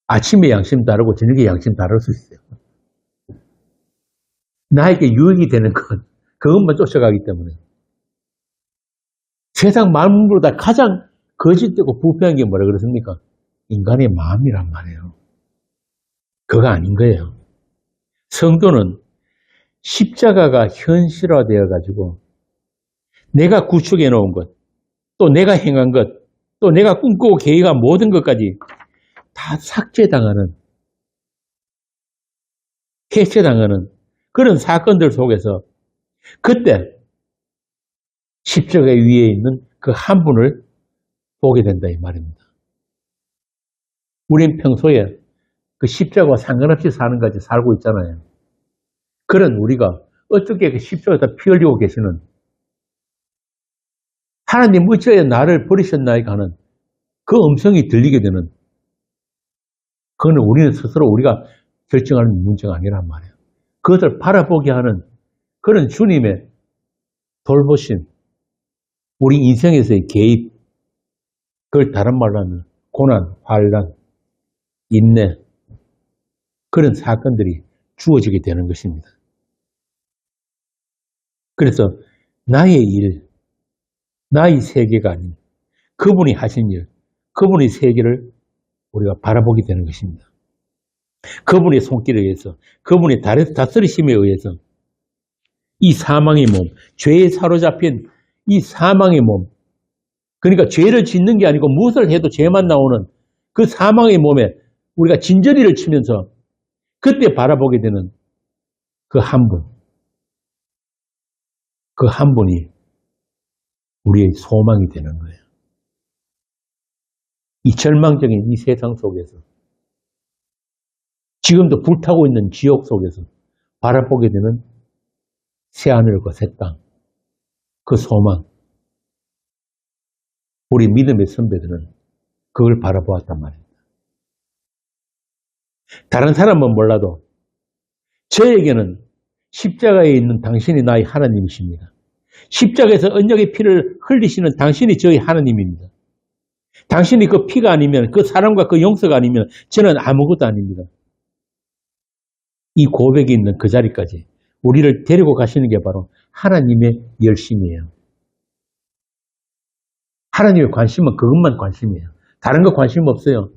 아침에 양심 다르고 저녁에 양심 다를 수 있어요. 나에게 유익이 되는 건 그것만 쫓아가기 때문에 세상 만물보다 가장 거짓되고 부패한 게 뭐라 그랬습니까? 인간의 마음이란 말이에요. 그거 아닌 거예요. 성도는 십자가가 현실화되어 가지고 내가 구축해 놓은 것, 또 내가 행한 것, 또 내가 꿈꾸고 계획한 모든 것까지 다 삭제당하는, 해체당하는 그런 사건들 속에서 그때 십자가 위에 있는 그 한 분을 보게 된다 이 말입니다. 우린 평소에 그 십자가와 상관없이 사는 것까지 살고 있잖아요. 그런 우리가 어떻게 그 십자가에다 피 흘리고 계시는 하나님 어찌하여 나를 버리셨나이까 하는 그 음성이 들리게 되는, 그거는 우리는 스스로 우리가 결정하는 문제가 아니란 말이에요. 그것을 바라보게 하는 그런 주님의 돌보심, 우리 인생에서의 개입, 그걸 다른 말로 하면 고난, 환난, 인내, 그런 사건들이 주어지게 되는 것입니다. 그래서 나의 일, 나의 세계가 아닌 그분이 하신 일, 그분의 세계를 우리가 바라보게 되는 것입니다. 그분의 손길에 의해서, 그분의 다스리심에 의해서 이 사망의 몸, 죄에 사로잡힌 이 사망의 몸, 그러니까 죄를 짓는 게 아니고 무엇을 해도 죄만 나오는 그 사망의 몸에 우리가 진저리를 치면서 그때 바라보게 되는 그 한 분, 그 한 분이 우리의 소망이 되는 거예요. 이 절망적인 이 세상 속에서, 지금도 불타고 있는 지옥 속에서 바라보게 되는 새하늘과 새 땅, 그 소망, 우리 믿음의 선배들은 그걸 바라보았단 말입니다. 다른 사람은 몰라도 저에게는 십자가에 있는 당신이 나의 하나님이십니다. 십자가에서 언약의 피를 흘리시는 당신이 저의 하나님입니다. 당신이 그 피가 아니면, 그 사랑과 그 용서가 아니면 저는 아무것도 아닙니다. 이 고백이 있는 그 자리까지 우리를 데리고 가시는 게 바로 하나님의 열심이에요. 하나님의 관심은 그것만 관심이에요. 다른 거 관심 없어요.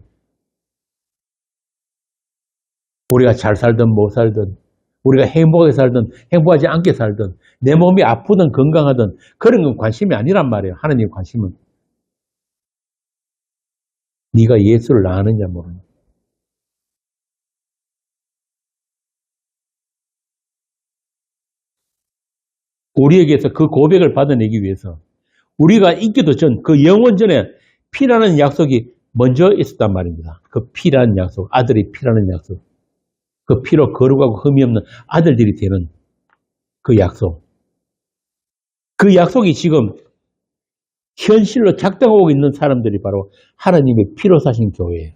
우리가 잘 살든 못 살든, 우리가 행복하게 살든 행복하지 않게 살든, 내 몸이 아프든 건강하든 그런 건 관심이 아니란 말이에요. 하나님의 관심은 네가 예수를 아느냐 모르냐. 우리에게서 그 고백을 받아내기 위해서 우리가 있기도 전, 그 영원 전에 피라는 약속이 먼저 있었단 말입니다. 그 피라는 약속, 아들이 피라는 약속, 그 피로 거룩하고 흠이 없는 아들들이 되는 그 약속, 그 약속이 지금 현실로 작동하고 있는 사람들이 바로 하나님의 피로 사신 교회예요.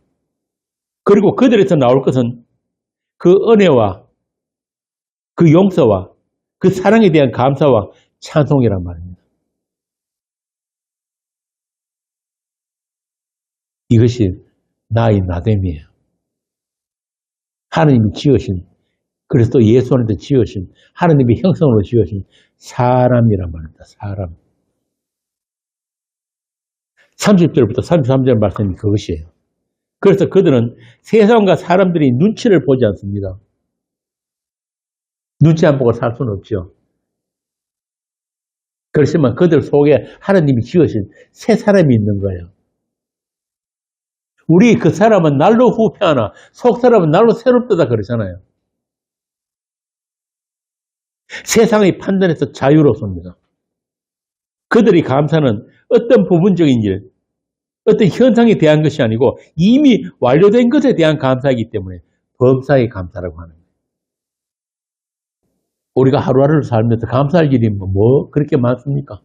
그리고 그들에서 나올 것은 그 은혜와 그 용서와 그 사랑에 대한 감사와 찬송이란 말입니다. 이것이 나의 나됨이에요. 하나님이 지으신, 그래서 또 예수 안에서 지으신, 하나님의 형성으로 지으신 사람이란 말입니다. 사람. 30절부터 33절 말씀이 그것이에요. 그래서 그들은 세상과 사람들이 눈치를 보지 않습니다. 눈치 안 보고 살 수는 없죠. 그렇지만 그들 속에 하나님이 지으신 새 사람이 있는 거예요. 우리 그 사람은 날로 후패하나 속 사람은 날로 새롭다 그러잖아요. 세상의 판단에서 자유롭습니다. 그들이 감사는 어떤 부분적인 일, 어떤 현상에 대한 것이 아니고 이미 완료된 것에 대한 감사이기 때문에 범사의 감사라고 하는 거예요. 우리가 하루하루를 살면서 감사할 일이 뭐 그렇게 많습니까?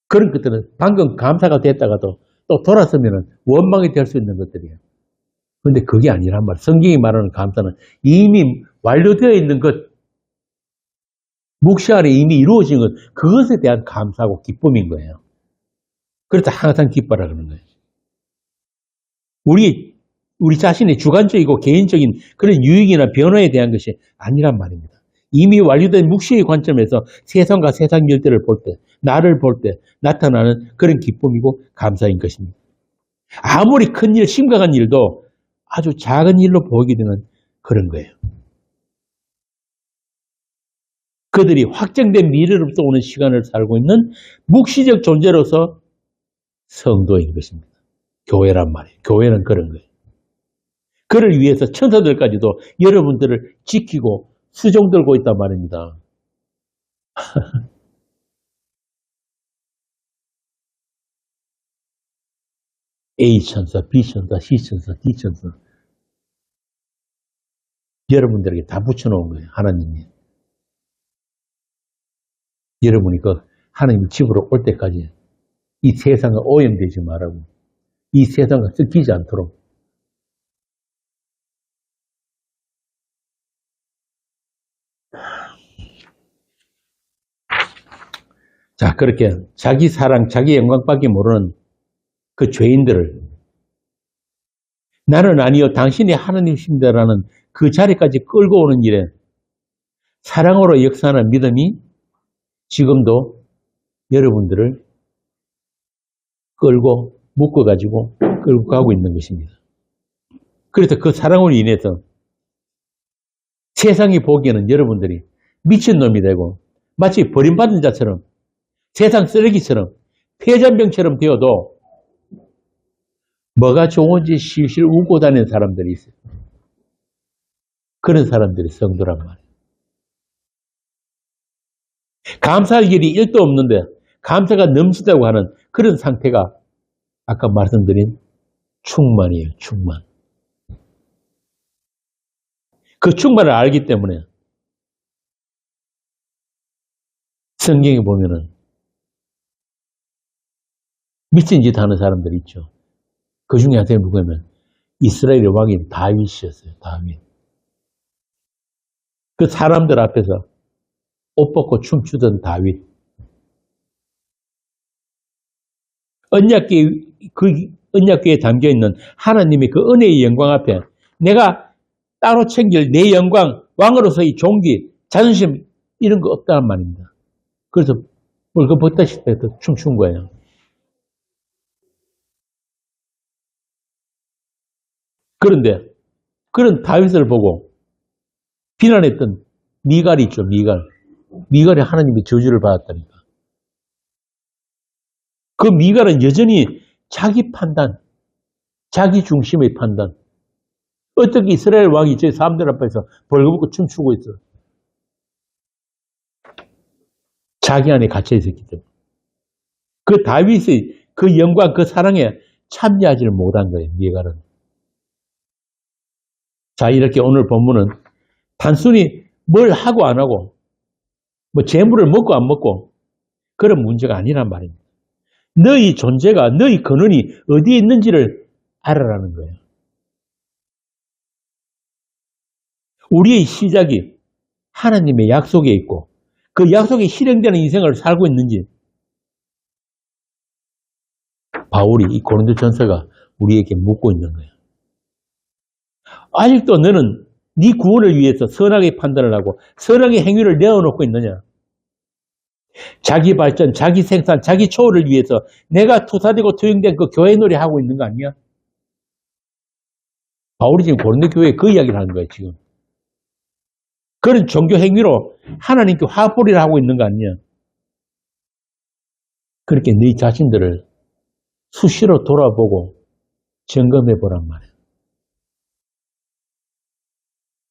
그런 것들은 방금 감사가 됐다가도 또 돌아서면 원망이 될 수 있는 것들이에요. 그런데 그게 아니란 말이에요. 성경이 말하는 감사는 이미 완료되어 있는 것, 묵시 안에 이미 이루어진 것, 그것에 대한 감사하고 기쁨인 거예요. 그래서 항상 기뻐라 그러는 거예요. 우리 자신의 주관적이고 개인적인 그런 유익이나 변화에 대한 것이 아니란 말입니다. 이미 완료된 묵시의 관점에서 세상과 세상 일들을 볼 때, 나를 볼 때 나타나는 그런 기쁨이고 감사인 것입니다. 아무리 큰 일, 심각한 일도 아주 작은 일로 보이게 되는 그런 거예요. 그들이 확정된 미래로부터 오는 시간을 살고 있는 묵시적 존재로서 성도인 것입니다. 교회란 말이에요. 교회는 그런 거예요. 그를 위해서 천사들까지도 여러분들을 지키고 수종 들고 있단 말입니다. A 천사, B 천사, C 천사, D 천사. 여러분들에게 다 붙여놓은 거예요. 하나님이. 여러분이 그 하나님 집으로 올 때까지 이 세상에 오염되지 말라고, 이 세상에 섞이지 않도록. 자, 그렇게 자기 사랑, 자기 영광밖에 모르는 그 죄인들을 나는 아니요 당신이 하나님이십니다라는 그 자리까지 끌고 오는 일에 사랑으로 역사하는 믿음이 지금도 여러분들을 끌고 묶어가지고 끌고 가고 있는 것입니다. 그래서 그 사랑으로 인해서 세상이 보기에는 여러분들이 미친놈이 되고 마치 버림받은 자처럼 세상 쓰레기처럼 폐잔병처럼 되어도 뭐가 좋은지 실실 웃고 다니는 사람들이 있어요. 그런 사람들이 성도란 말이에요. 감사할 일이 1도 없는데 감사가 넘치다고 하는 그런 상태가 아까 말씀드린 충만이에요. 충만. 그 충만을 알기 때문에 성경에 보면은 미친 짓 하는 사람들이 있죠. 그 중에 한 사람이 누구냐면 이스라엘의 왕인 다윗이었어요. 다윗. 그 사람들 앞에서 옷 벗고 춤추던 다윗. 언약궤에 담겨있는 하나님의 그 은혜의 영광 앞에 내가 따로 챙길 내 영광, 왕으로서의 존귀, 자존심 이런 거 없다는 말입니다. 그래서 뭘 벗다 싶다 해서 춤춘 거예요. 그런데 그런 다윗을 보고 비난했던 미갈이 있죠. 미갈이 하나님의 저주를 받았다니까. 그 미갈은 여전히 자기 판단, 자기 중심의 판단. 어떻게 이스라엘 왕이 제 사람들 앞에서 벌거벗고 춤추고 있어. 자기 안에 갇혀 있었기 때문에. 그 다윗의 그 영광, 그 사랑에 참여하지를 못한 거예요. 미갈은. 자, 이렇게 오늘 본문은 단순히 뭘 하고 안 하고, 뭐 재물을 먹고 안 먹고 그런 문제가 아니란 말입니다. 너희 존재가, 너희 근원이 어디에 있는지를 알아라는 거예요. 우리의 시작이 하나님의 약속에 있고 그 약속이 실행되는 인생을 살고 있는지 바울이 이 고린도전서가 우리에게 묻고 있는 거예요. 아직도 너는 네 구원을 위해서 선하게 판단을 하고 선하게 행위를 내어놓고 있느냐? 자기 발전, 자기 생산, 자기 초월을 위해서 내가 투사되고 투영된 그 교회 놀이 하고 있는 거 아니야? 바울이 지금 고린도 교회에 그 이야기를 하는 거예요, 지금. 그런 종교 행위로 하나님께 화풀이를 하고 있는 거 아니야? 그렇게 네 자신들을 수시로 돌아보고 점검해 보란 말이야.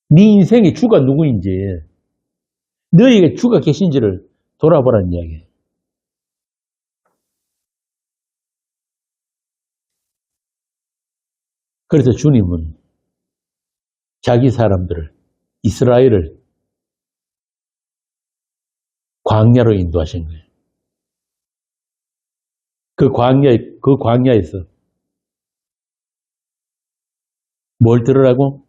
네 인생의 주가 누구인지, 너에게 주가 계신지를 돌아보라는 이야기예요. 그래서 주님은 자기 사람들을, 이스라엘을 광야로 인도하신 거예요. 그 광야에서 뭘 들으라고?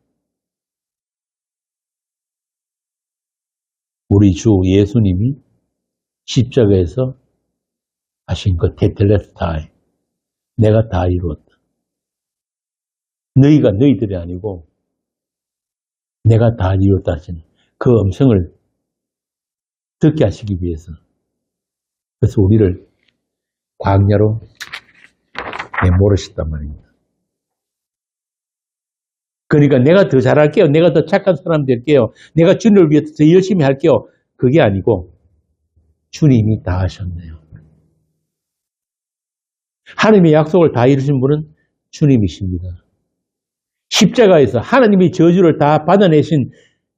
우리 주 예수님이 십자가에서 하신 그 테텔레스타이, 내가 다 이루었다. 너희가 너희들이 아니고 내가 다 이루었다 하시는 그 음성을 듣게 하시기 위해서. 그래서 우리를 광야로 내몰으셨단 말입니다. 그러니까 내가 더 잘할게요. 내가 더 착한 사람 될게요. 내가 주님을 위해서 더 열심히 할게요. 그게 아니고 주님이 다 하셨네요. 하나님의 약속을 다 이루신 분은 주님이십니다. 십자가에서 하나님의 저주를 다 받아내신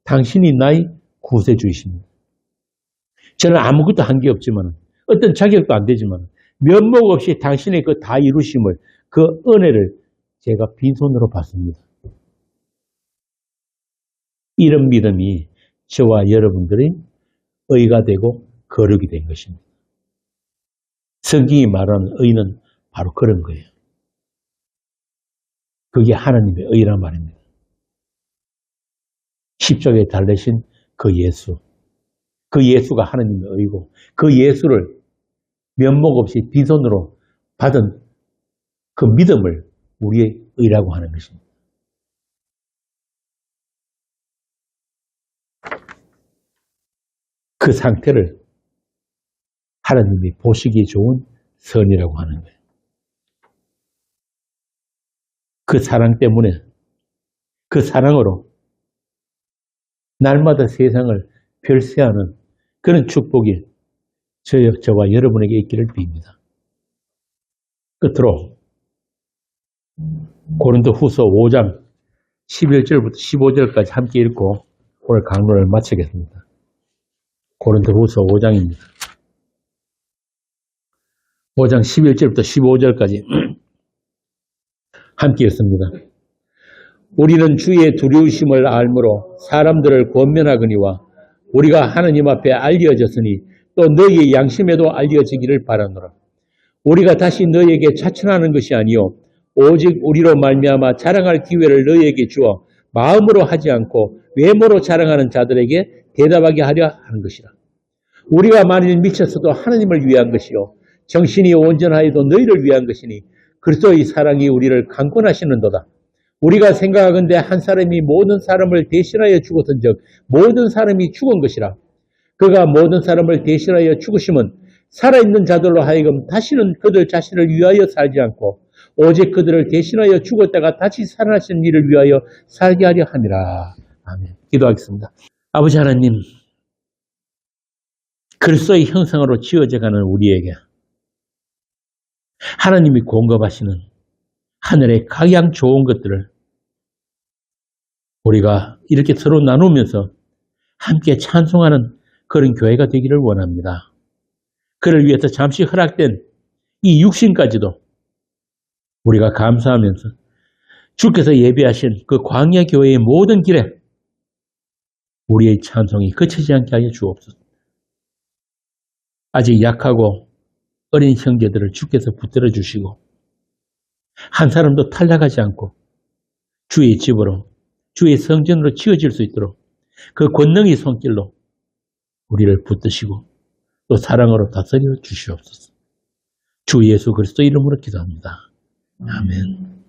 당신이 나의 구세주이십니다. 저는 아무것도 한 게 없지만, 어떤 자격도 안 되지만 면목 없이 당신의 그 다 이루심을, 그 은혜를 제가 빈손으로 받습니다. 이런 믿음이 저와 여러분들의 의가 되고 거룩이 된 것입니다. 성경이 말하는 의는 바로 그런 거예요. 그게 하나님의 의란 말입니다. 십자가에 달리신 그 예수. 그 예수가 하나님의 의고 그 예수를 면목 없이 빈손으로 받은 그 믿음을 우리의 의라고 하는 것입니다. 그 상태를 하나님이 보시기에 좋은 선이라고 하는 거예요. 그 사랑 때문에 그 사랑으로 날마다 세상을 별세하는 그런 축복이 저와 여러분에게 있기를 빕니다. 끝으로 고린도후서 5장 11절부터 15절까지 함께 읽고 오늘 강론을 마치겠습니다. 고린도후서 5장입니다. 5장 11절부터 15절까지 함께 읽습니다. 우리는 주의 두려우심을 알므로 사람들을 권면하거니와 우리가 하나님 앞에 알려졌으니 또 너희의 양심에도 알려지기를 바라노라. 우리가 다시 너희에게 차천하는 것이 아니요 오직 우리로 말미암아 자랑할 기회를 너희에게 주어 마음으로 하지 않고 외모로 자랑하는 자들에게 대답하게 하려 하는 것이라. 우리가 만일 미쳤어도 하나님을 위한 것이요 정신이 온전하여도 너희를 위한 것이니 그리스도의 사랑이 우리를 강권하시는도다. 우리가 생각하건대 한 사람이 모든 사람을 대신하여 죽었은즉 모든 사람이 죽은 것이라. 그가 모든 사람을 대신하여 죽으심은 살아있는 자들로 하여금 다시는 그들 자신을 위하여 살지 않고 오직 그들을 대신하여 죽었다가 다시 살아나신 이를 위하여 살게 하려 함이라. 아멘. 기도하겠습니다. 아버지 하나님, 그리스도의 형상으로 지어져가는 우리에게 하나님이 공급하시는 하늘의 가장 좋은 것들을 우리가 이렇게 서로 나누면서 함께 찬송하는 그런 교회가 되기를 원합니다. 그를 위해서 잠시 허락된 이 육신까지도 우리가 감사하면서 주께서 예배하신 그 광야 교회의 모든 길에 우리의 찬송이 그치지 않게 하여 주옵소서. 아직 약하고 어린 형제들을 주께서 붙들어 주시고 한 사람도 탈락하지 않고 주의 집으로 주의 성전으로 지어질 수 있도록 그 권능의 손길로 우리를 붙드시고 또 사랑으로 다스려 주시옵소서. 주 예수 그리스도 이름으로 기도합니다. 아멘.